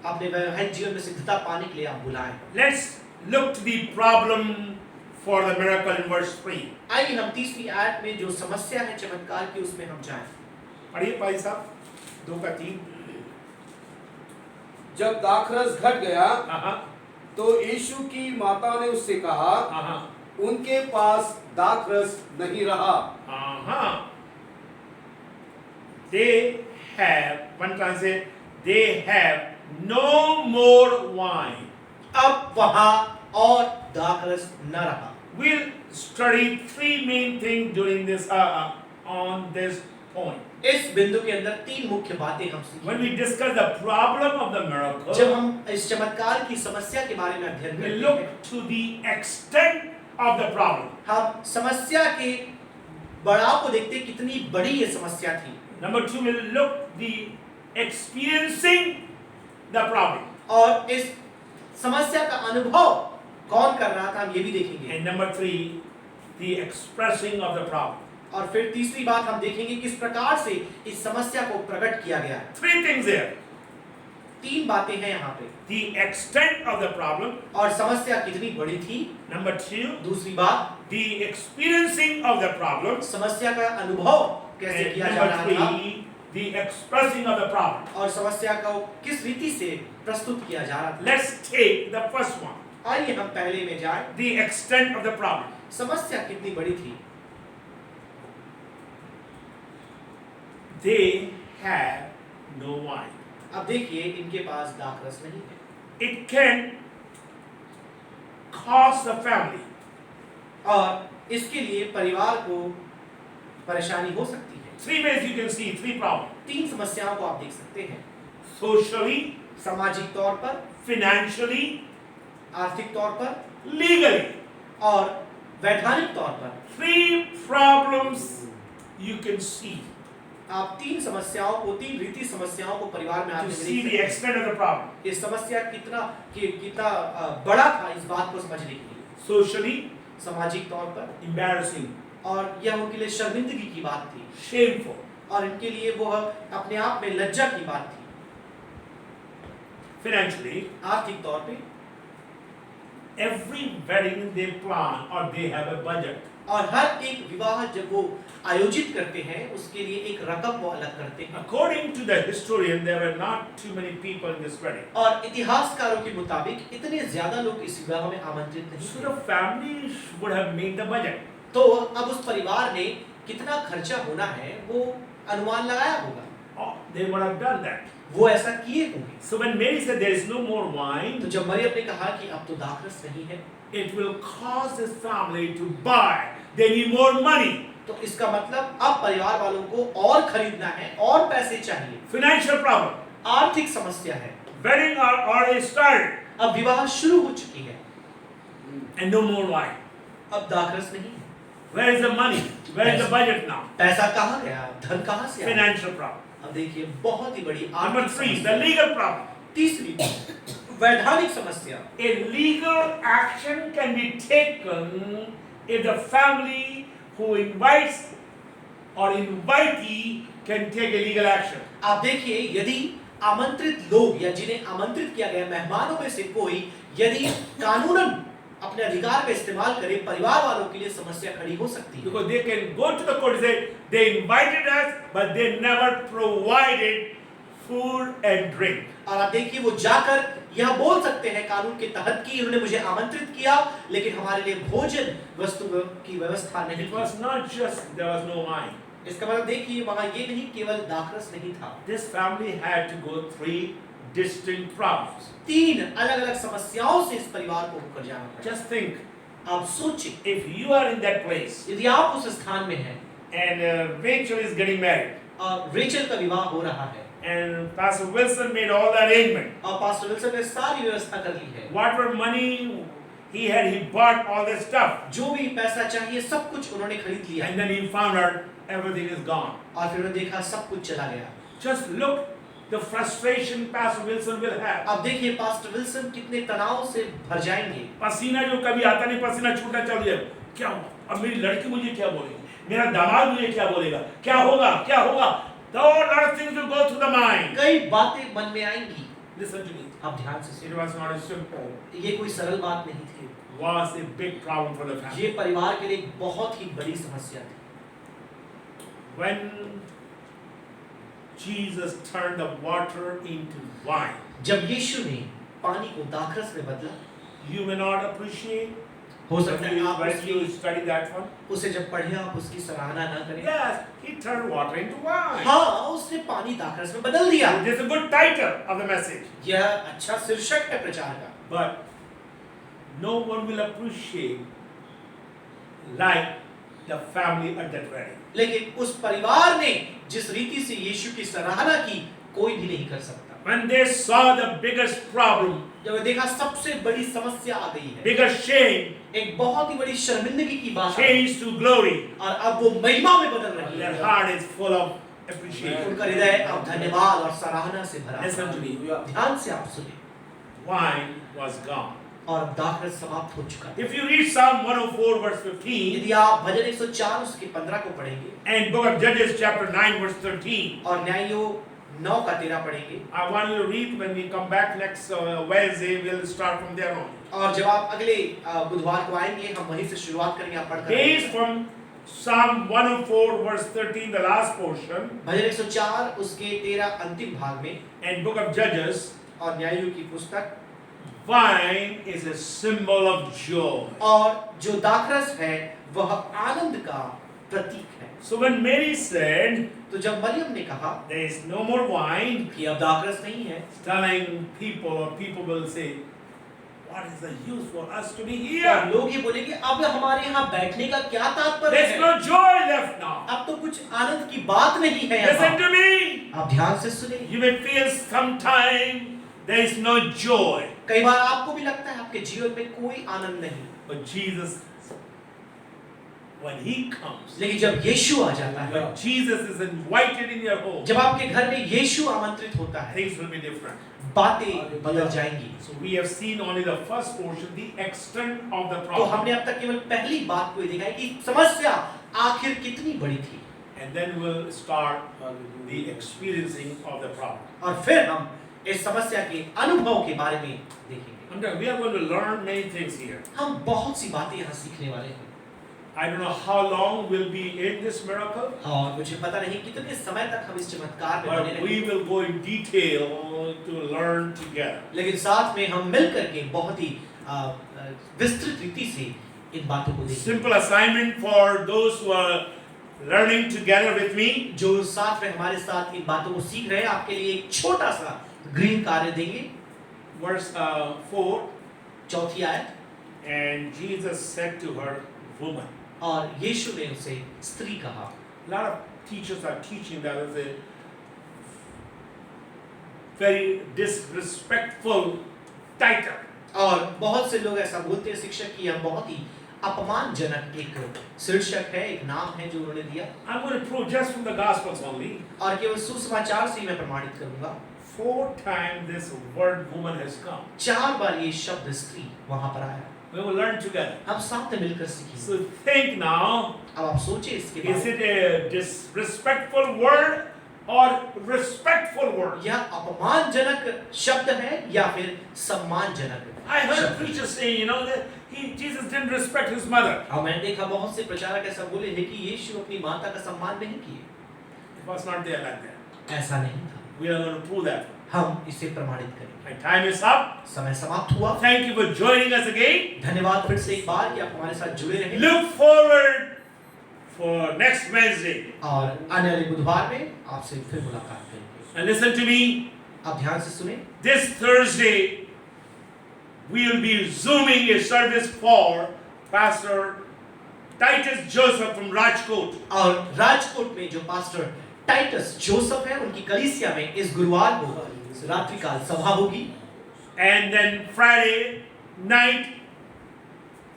Speaker 2: अपने वैवाहिक जीवन में सिद्धता पाने के लिए आप बुलाएं।
Speaker 1: Let's look to the problem for the miracle in verse 3.
Speaker 2: आइए हम तीसरी आयत में जो समस्या है चमत्कार की उसमें हम जाएं।
Speaker 1: पढ़िए भाई साहब 2 का 3.
Speaker 3: जब दाखरस घट गया
Speaker 1: हाँ
Speaker 3: तो यीशु की माता ने उससे कहा,
Speaker 1: हाँ
Speaker 3: उनके पास दाखरस नहीं रहा।
Speaker 1: हाँ. They have, one translate, they have no more wine.
Speaker 2: अब वहां और दाखरस न रहा।
Speaker 1: We'll study 3 main things during this on this point.
Speaker 2: इस बिंदु के अंदर 3 मुख्य बातें हम सीखेंगे।
Speaker 1: When we discuss the problem of the miracle,
Speaker 2: जब हम इस चमत्कार की समस्या के बारे में अध्ययन
Speaker 1: we
Speaker 2: करते
Speaker 1: look
Speaker 2: हैं,
Speaker 1: to the extent of the problem.
Speaker 2: हम समस्या के बढ़ाव को देखते हैं कितनी बड़ी ये समस्या थी।
Speaker 1: Number 2, we'll look the experiencing the problem.
Speaker 2: और इस समस्या का अनुभव कौन कर रहा था हम ये भी देखेंगे।
Speaker 1: And number 3, the expressing of the problem.
Speaker 2: और फिर तीसरी बात हम देखेंगे किस प्रकार से इस समस्या को प्रकट किया गया है।
Speaker 1: 3 things there.
Speaker 2: 3 बातें हैं यहाँ पे।
Speaker 1: The extent of the problem.
Speaker 2: और समस्या कितनी बड़ी थी।
Speaker 1: Number 2,
Speaker 2: दूसरी बात
Speaker 1: the experiencing of the problem.
Speaker 2: समस्या का अनुभव कैसे
Speaker 1: And
Speaker 2: किया जा रहा
Speaker 1: number
Speaker 2: था
Speaker 1: 3, the expressing of the problem.
Speaker 2: और समस्या को किस रीति से प्रस्तुत किया जा रहा था।
Speaker 1: Let's take the first one.
Speaker 2: आइए हम पहले में जाएं।
Speaker 1: The extent of the problem.
Speaker 2: समस्या कितनी बड़ी थी।
Speaker 1: They have no wine.
Speaker 2: अब देखिए इनके पास दाखरस नहीं है
Speaker 1: It can cost the family.
Speaker 2: और इसके लिए परिवार को परेशानी हो सकती है।
Speaker 1: 3 ways you can see, 3 problems.
Speaker 2: 3 समस्याओं को आप देख सकते हैं।
Speaker 1: socially,
Speaker 2: सामाजिक तौर पर,
Speaker 1: financially,
Speaker 2: आर्थिक तौर पर
Speaker 1: legally.
Speaker 2: और वैधानिक तौर पर।
Speaker 1: 3 problems you can see
Speaker 2: आप 3 समस्याओं को, 3 रीति समस्याओं को परिवार में
Speaker 1: to
Speaker 2: आते हुए
Speaker 1: see
Speaker 2: देख
Speaker 1: the
Speaker 2: सकते हैं।
Speaker 1: extent of the problem.
Speaker 2: ये समस्या कितना बड़ा था इस बात को समझने के लिए।
Speaker 1: Socially,
Speaker 2: सामाजिक तौर पर,
Speaker 1: embarrassing,
Speaker 2: और यह उनके लिए शर्मिंदगी की बात थी,
Speaker 1: shameful.
Speaker 2: और इनके लिए वो अपने आप में लज्जा की बात थी।
Speaker 1: Financially,
Speaker 2: आर्थिक तौर पे,
Speaker 1: every wedding they plan or they have a budget.
Speaker 2: और हर एक विवाह जब वो आयोजित करते हैं उसके लिए एक रकम वो अलग करते हैं।
Speaker 1: According to the historian, there were not too many people in this wedding.
Speaker 2: और इतिहासकारों के मुताबिक इतने ज्यादा लोग इस विवाह में आमंत्रित नहीं
Speaker 1: So
Speaker 2: थे।
Speaker 1: the family would have made the budget.
Speaker 2: तो अब उस परिवार ने कितना खर्चा होना है वो अनुमान लगाया होगा,
Speaker 1: Oh, they would have done that.
Speaker 2: वो ऐसा किए होंगे।
Speaker 1: So when Mary said there is no more
Speaker 2: तो
Speaker 1: wine,
Speaker 2: जब मरियम ने कहा कि अब तो दाखरस नहीं है,
Speaker 1: it will cause this family to buy. They need more money.
Speaker 2: तो इसका मतलब अब परिवार वालों को और खरीदना है, और पैसे चाहिए।
Speaker 1: Financial problem.
Speaker 2: आर्थिक समस्या है।
Speaker 1: Wedding are already started
Speaker 2: अब विवाह शुरू हो चुकी है,
Speaker 1: and no more wine.
Speaker 2: अब दाखरस नहीं है।
Speaker 1: Where is the money? Where is the budget now?
Speaker 2: पैसा कहाँ गया, धन कहाँ से आया?
Speaker 1: Financial problem.
Speaker 2: अब देखिए बहुत ही बड़ी
Speaker 1: Number
Speaker 2: आर्थिक
Speaker 1: 3, the
Speaker 2: समस्या।
Speaker 1: legal problem.
Speaker 2: तीसरी वैधानिक समस्या।
Speaker 1: A legal action can be taken if the family who invites or invitee can take a legal action.
Speaker 2: आप देखिए यदि आमंत्रित लोग या जिन्हें आमंत्रित किया गया मेहमानों में से कोई यदि कानूनन अपने अधिकार का इस्तेमाल करे, परिवार वालों के लिए समस्या खड़ी हो सकती है।
Speaker 1: Because they can go to the court and say, they invited us, but they never provided food and drink.
Speaker 2: और आप देखिए वो जाकर यह बोल सकते हैं कानून के तहत कि उन्होंने मुझे आमंत्रित किया लेकिन हमारे लिए भोजन वस्तु की व्यवस्था नहीं
Speaker 1: It
Speaker 2: की।
Speaker 1: was not just there was no wine.
Speaker 2: इसका मतलब देखिए वहां ये नहीं केवल दाखरस नहीं था,
Speaker 1: This family had to go 3 distinct problems.
Speaker 2: 3 अलग-अलग समस्याओं से इस परिवार को होकर जाना पड़ा।
Speaker 1: Just think,
Speaker 2: आप सोचिए
Speaker 1: if you are in that place
Speaker 2: यदि आप उस स्थान में हैं
Speaker 1: and Rachel is getting married
Speaker 2: और रेचल का विवाह हो रहा है
Speaker 1: and Pastor Wilson made all the arrangement.
Speaker 2: और पास्टर विल्सन ने सारी व्यवस्था कर ली है,
Speaker 1: Whatever money he had, he bought all this stuff.
Speaker 2: जो भी पैसा चाहिए सब कुछ उन्होंने खरीद लिया
Speaker 1: And then he found out everything is gone.
Speaker 2: और फिर उन्होंने देखा सब कुछ चला गया।
Speaker 1: Just look the frustration Pastor Wilson will have.
Speaker 2: अब देखिए पास्टर विल्सन कितने तनाव से भर जाएंगे।
Speaker 1: पसीना जो कभी आता नहीं, पसीना छूटना चल गया। क्या हुआ? अब मेरी लड़की मुझे क्या बोलेगी? मेरा दामाद मुझे क्या बोलेगा? क्या होगा? क्या होगा? The whole lot of things will go through the mind.
Speaker 2: कई बातें मन में आएंगी।
Speaker 1: Listen to me.
Speaker 2: आप ध्यान से
Speaker 1: It
Speaker 2: सुनिए,
Speaker 1: was not a simple.
Speaker 2: ये कोई सरल बात नहीं थी,
Speaker 1: Was a big problem for the family.
Speaker 2: ये परिवार के लिए एक बहुत ही बड़ी समस्या थी।
Speaker 1: When Jesus turned the water into wine,
Speaker 2: जब यीशु ने पानी को दाखरस में बदला,
Speaker 1: you may not appreciate
Speaker 2: हो सकता है आप
Speaker 1: when you study that one.
Speaker 2: उसे जब पढ़े आप उसकी सराहना ना करें।
Speaker 1: Yes, he turned water into wine.
Speaker 2: हाँ, उसने पानी दाखरस में बदल दिया।
Speaker 1: This is a good title of the message.
Speaker 2: यह अच्छा शीर्षक है प्रचार का,
Speaker 1: But no one will appreciate like the family at that wedding.
Speaker 2: लेकिन उस परिवार ने जिस रीति से यीशु की सराहना की कोई भी नहीं कर सकता।
Speaker 1: When they saw the biggest problem,
Speaker 2: जब देखा सबसे बड़ी समस्या आ गई है,
Speaker 1: biggest shame,
Speaker 2: एक बहुत ही बड़ी शर्मिंदगी की बात है
Speaker 1: changed to glory,
Speaker 2: और अब वो महिमा में बदल रही
Speaker 1: their
Speaker 2: है।
Speaker 1: heart is full of appreciation.
Speaker 2: उनका हृदय अब धन्यवाद और सराहना से भरा
Speaker 1: Listen to
Speaker 2: है।
Speaker 1: me.
Speaker 2: ध्यान से आप सुनिए,
Speaker 1: Wine was gone.
Speaker 2: और दाखरस समाप्त हो चुका है।
Speaker 1: If you read Psalm 104 verse 15
Speaker 2: यदि आप भजन 104 उसके 15 को पढ़ेंगे
Speaker 1: and Book of Judges chapter 9 verse 13,
Speaker 2: और न्यायों 9 का 13 पढ़ेंगे,
Speaker 1: I want you to read when we come back next Wednesday. We'll start from there on.
Speaker 2: और जब आप अगले बुधवार को आएंगे हम वहीं से शुरुआत करेंगे। आप पढ़कर
Speaker 1: Based from Psalm 104 verse 13, the last portion,
Speaker 2: भजन 104 उसके 13 अंतिम भाग में
Speaker 1: and Book of Judges,
Speaker 2: और न्यायों की पुस्तक,
Speaker 1: wine is a symbol of joy.
Speaker 2: और जो दाखरस है वह आनंद का प्रतीक है।
Speaker 1: So when Mary said
Speaker 2: तो जब मरियम ने कहा
Speaker 1: there is no more wine,
Speaker 2: कि अब दाखरस नहीं है,
Speaker 1: telling people, or people will say, what is the use for us to be
Speaker 2: तो
Speaker 1: here?
Speaker 2: लोग ये बोलेंगे अब हमारे यहाँ बैठने का क्या तात्पर्य
Speaker 1: There's
Speaker 2: है?
Speaker 1: no joy left now.
Speaker 2: अब तो कुछ आनंद की बात नहीं है यहाँ।
Speaker 1: Listen to me.
Speaker 2: आप ध्यान से सुने।
Speaker 1: You may feel sometime there is no joy.
Speaker 2: कई बार आपको भी लगता है आपके जीवन में कोई आनंद नहीं,
Speaker 1: But Jesus, when He comes,
Speaker 2: लेकिन जब यीशु आ जाता है,
Speaker 1: when Jesus is invited in your home,
Speaker 2: जब आपके घर में यीशु आमंत्रित होता है,
Speaker 1: things will be different.
Speaker 2: बातें बदल जाएंगी।
Speaker 1: So we have seen only the first portion, the extent of the
Speaker 2: तो
Speaker 1: problem.
Speaker 2: हमने अब तक केवल पहली बात को ही देखा है कि समस्या आखिर कितनी बड़ी थी,
Speaker 1: And then we'll start the experiencing of the problem.
Speaker 2: और फिर हम इस समस्या के अनुभव के बारे में देखेंगे।
Speaker 1: We are going to learn many things here.
Speaker 2: हम बहुत सी बातें यहाँ सीखने वाले हैं,
Speaker 1: I don't know how long we'll be in this miracle,
Speaker 2: और मुझे पता नहीं कितने समय तक हम इस चमत्कार में बने
Speaker 1: but we
Speaker 2: रहेंगे,
Speaker 1: will go in detail to learn together.
Speaker 2: लेकिन साथ में हम मिल करके बहुत ही विस्तृत रीति से इन बातों को देखेंगे।
Speaker 1: Simple assignment for those who are learning together with me.
Speaker 2: जो साथ में हमारे साथ इन बातों को सीख रहे हैं, आपके लिए एक छोटा सा ग्रीन कार्य देंगे।
Speaker 1: Verse 4,
Speaker 2: चौथी आयत,
Speaker 1: and Jesus said to her, woman.
Speaker 2: और यीशु ने उसे स्त्री कहा।
Speaker 1: A lot of teachers are teaching that as a very disrespectful title.
Speaker 2: और बहुत से लोग ऐसा बोलते हैं शिक्षक की यह बहुत ही अपमानजनक एक शीर्षक है, एक नाम है जो उन्होंने दिया,
Speaker 1: I'm going to prove just from the Gospels only.
Speaker 2: और केवल सुसमाचार से ही मैं प्रमाणित करूंगा।
Speaker 1: 4 times this word woman has come.
Speaker 2: 4 बार ये शब्द स्त्री वहां पर आया।
Speaker 1: We will learn together.
Speaker 2: हम साथ में मिलकर सीखेंगे।
Speaker 1: So think now,
Speaker 2: अब आप सोचिए इसके
Speaker 1: is
Speaker 2: बारे
Speaker 1: it a disrespectful word or respectful word?
Speaker 2: में। यह अपमानजनक शब्द है या फिर सम्मानजनक
Speaker 1: I heard
Speaker 2: शब्द?
Speaker 1: preachers saying, you know, that Jesus didn't respect his mother.
Speaker 2: और मैंने देखा बहुत से प्रचारक ऐसा बोले हैं कि यीशु अपनी माता का सम्मान नहीं किए।
Speaker 1: It was not there like that.
Speaker 2: ऐसा नहीं था।
Speaker 1: We are going to prove that.
Speaker 2: हम इसे प्रमाणित करेंगे।
Speaker 1: My time is up.
Speaker 2: समय समाप्त हुआ।
Speaker 1: Thank you for joining us again.
Speaker 2: धन्यवाद फिर से एक बार कि आप हमारे साथ जुड़े रहे।
Speaker 1: Look forward for next Wednesday.
Speaker 2: और आने वाले बुधवार में आपसे फिर मुलाकात करेंगे।
Speaker 1: And listen to me.
Speaker 2: आप ध्यान से सुने।
Speaker 1: This Thursday, we will be zooming a service for Pastor Titus Joseph from Rajkot.
Speaker 2: और राजकोट में जो पास्टर टाइटस जोसेफ है, उनकी कलीसिया में इस गुरुवार को रात्रिकाल सभा होगी।
Speaker 1: And then Friday night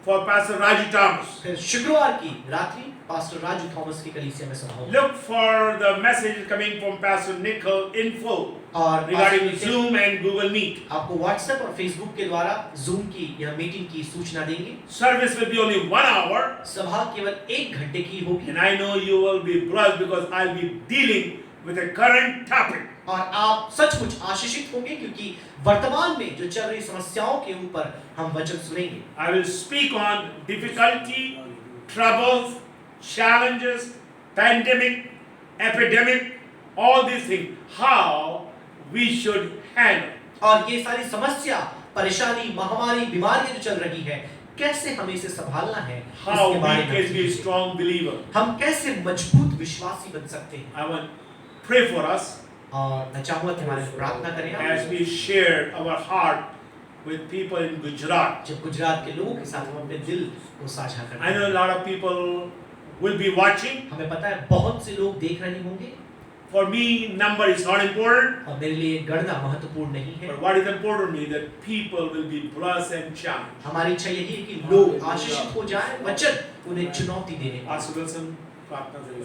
Speaker 1: for Pastor Raju Thomas.
Speaker 2: फिर शुक्रवार की रात्रि पास्टर राजू थॉमस की कलीसिया में सभा होगी।
Speaker 1: Look for the messages coming from Pastor Nicole info
Speaker 2: और
Speaker 1: regarding
Speaker 2: pastor
Speaker 1: Zoom and Google Meet.
Speaker 2: आपको व्हाट्सएप और फेसबुक के द्वारा जूम की यह मीटिंग की सूचना देंगे।
Speaker 1: Service will be only 1 hour.
Speaker 2: सभा केवल 1 घंटे की होगी,
Speaker 1: And I know you will be blessed because I'll be dealing with a current topic.
Speaker 2: और आप सचमुच आशीषित होंगे क्योंकि वर्तमान में जो चल रही समस्याओं के ऊपर हम वचन सुनेंगे।
Speaker 1: I will speak on difficulty, troubles, challenges, pandemic, epidemic, all these things, how we should handle.
Speaker 2: और ये सारी समस्या, परेशानी, महामारी, बीमारियां जो चल रही है, कैसे हमें इसे संभालना है,
Speaker 1: How
Speaker 2: इसके
Speaker 1: we
Speaker 2: बारे में
Speaker 1: can be a
Speaker 2: सीखेंगे।
Speaker 1: strong believer.
Speaker 2: हम कैसे मजबूत विश्वासी बन सकते हैं।
Speaker 1: I want to pray for us
Speaker 2: और मैं चाहूंगा कि हमारे लिए प्रार्थना करें आप।
Speaker 1: as we share our heart with people in Gujarat.
Speaker 2: जब गुजरात के लोगों के साथ हम अपने दिल को साझा करते
Speaker 1: I know a
Speaker 2: हैं।
Speaker 1: lot of people will be watching.
Speaker 2: हमें पता है बहुत से लोग देख रहे होंगे,
Speaker 1: For me, number is not important.
Speaker 2: और मेरे लिए गणना महत्वपूर्ण नहीं है।
Speaker 1: But what is important to me that people will be blessed and challenged.
Speaker 2: हमारी इच्छा यही है कि लोग आशीषित हो जाएं, वचन उन्हें चुनौती देने का।
Speaker 1: Pastor Wilson, प्रार्थना करिए।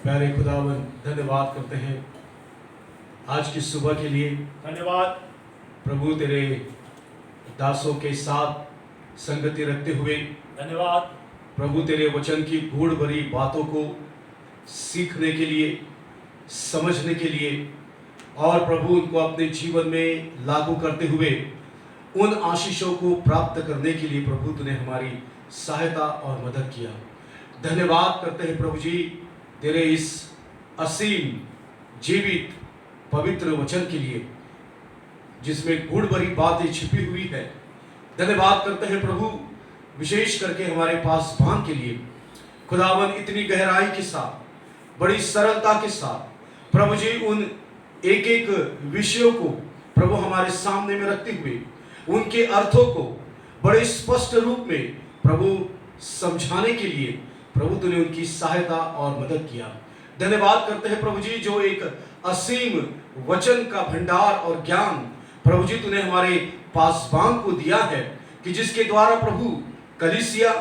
Speaker 3: प्यारे खुदावन, धन्यवाद करते हैं आज की सुबह के लिए।
Speaker 1: धन्यवाद
Speaker 3: प्रभु तेरे दासों के साथ संगति रखते हुए
Speaker 1: धन्यवाद
Speaker 3: प्रभु तेरे वचन की गूढ़ भरी बातों को सीखने के लिए, समझने के लिए और प्रभु उनको अपने जीवन में लागू करते हुए उन आशीषों को प्राप्त करने के लिए प्रभु तूने हमारी सहायता और मदद किया। धन्यवाद करते हैं प्रभु जी तेरे इस असीम जीवित पवित्र वचन के लिए जिसमें गूढ़ भरी बातें छिपी हुई है। धन्यवाद करते हैं प्रभु विशेष करके हमारे पास भान के लिए। खुदावन इतनी गहराई के साथ, बड़ी सरलता के साथ प्रभु जी उन एक एक विषयों को प्रभु हमारे सामने में रखते हुए उनके अर्थों को बड़े स्पष्ट रूप में प्रभु समझाने के लिए प्रभु तूने उनकी सहायता और मदद किया। धन्यवाद करते हैं प्रभु जी, जो एक असीम वचन का भंडार और ज्ञान प्रभु जी तूने हमारे पासवान को दिया है, कि जिसके द्वारा प्रभु कलीसिया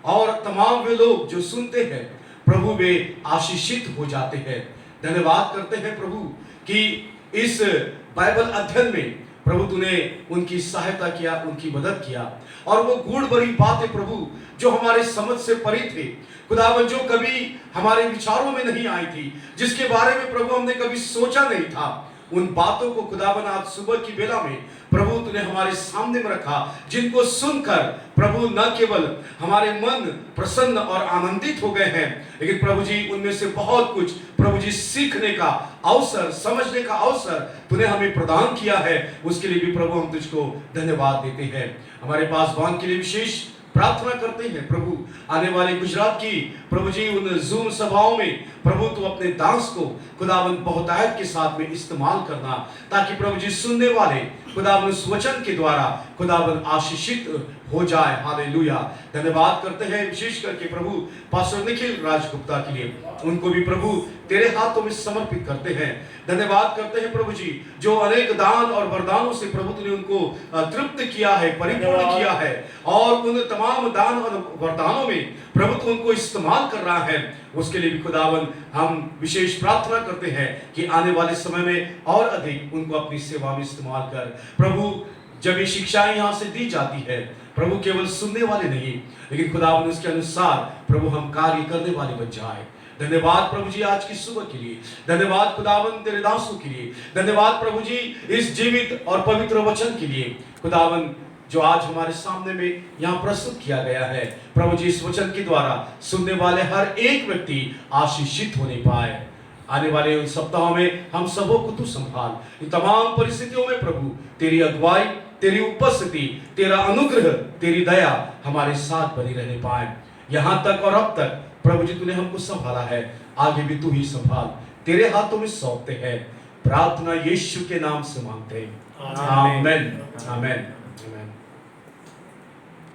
Speaker 3: और तमाम वे लोग जो सुनते हैं प्रभु वे आशीषित हो जाते हैं। धन्यवाद करते हैं प्रभु कि इस बाइबल अध्ययन में प्रभु तूने उनकी सहायता किया, उनकी मदद किया, और वो गूढ़ बड़ी बातें प्रभु जो हमारे समझ से परे थे, खुदावन जो कभी हमारे विचारों में नहीं आई थी, जिसके बारे में प्रभु हमने कभी सोचा नहीं था, उन बातों को खुदावन आज सुबह की बेला में प्रभु तूने हमारे सामने में रखा, जिनको सुनकर प्रभु न केवल हमारे मन प्रसन्न और आनंदित हो गए हैं, लेकिन प्रभु जी उनमें से बहुत कुछ प्रभु जी सीखने का अवसर, समझने का अवसर तूने हमें प्रदान किया है। उसके लिए भी प्रभु हम तुझको धन्यवाद देते हैं। हमारे पासवान के लिए विशेष प्रार्थना करते हैं प्रभु, आने वाले गुजरात की प्रभु जी उन जूम सभाओं में प्रभु तू अपने दास को खुदावन बहुतायत के साथ में इस्तेमाल करना, ताकि प्रभु जी सुनने वाले खुदावन उस वचन के द्वारा खुदावन आशीषित हो जाए। हालेलुया। धन्यवाद करते हैं विशेष करके प्रभु पास्टर निखिल राजगुप्ता के लिए, उनको भी प्रभु तेरे हाथों में समर्पित करते हैं। धन्यवाद करते हैं प्रभु जी, जो अनेक दान और वरदानों से प्रभु तूने उनको तृप्त किया है, परिपूर्ण किया है, और उन तमाम दान और वरदानों में प्रभु तू उनको इस्तेमाल कर रहा है। उसके लिए भी खुदावन हम विशेष प्रार्थना करते हैं कि आने वाले समय में और अधिक उनको अपनी सेवा में इस्तेमाल कर। प्रभु जब ये शिक्षाएं यहाँ से दी जाती है प्रभु, केवल सुनने वाले नहीं, लेकिन खुदावन उसके अनुसार प्रभु हम कार्य करने वाले बन जाए। धन्यवाद प्रभु जी आज की सुबह के लिए, धन्यवाद खुदावन तेरे दासों के लिए, धन्यवाद प्रभु जी इस जीवित और पवित्र वचन के लिए खुदावन जो आज हमारे सामने में यहाँ प्रस्तुत किया गया है। प्रभु जी इस वचन के द्वारा सुनने वाले हर एक व्यक्ति आशीषित होने पाए। आने वाले उन सप्ताहों में हम सबों को तू संभाल। इन तमाम परिस्थितियों में प्रभु तेरी अगुवाई, तेरी उपस्थिति, तेरा अनुग्रह, तेरी दया हमारे साथ बनी रहने पाए। यहाँ तक और अब तक प्रभु जी तूने हमको संभाला है, आगे भी तू ही संभाल। तेरे हाथों में सौंपते हैं। प्रार्थना यीशु के नाम से मांगते हैं। आमेन। आमेन।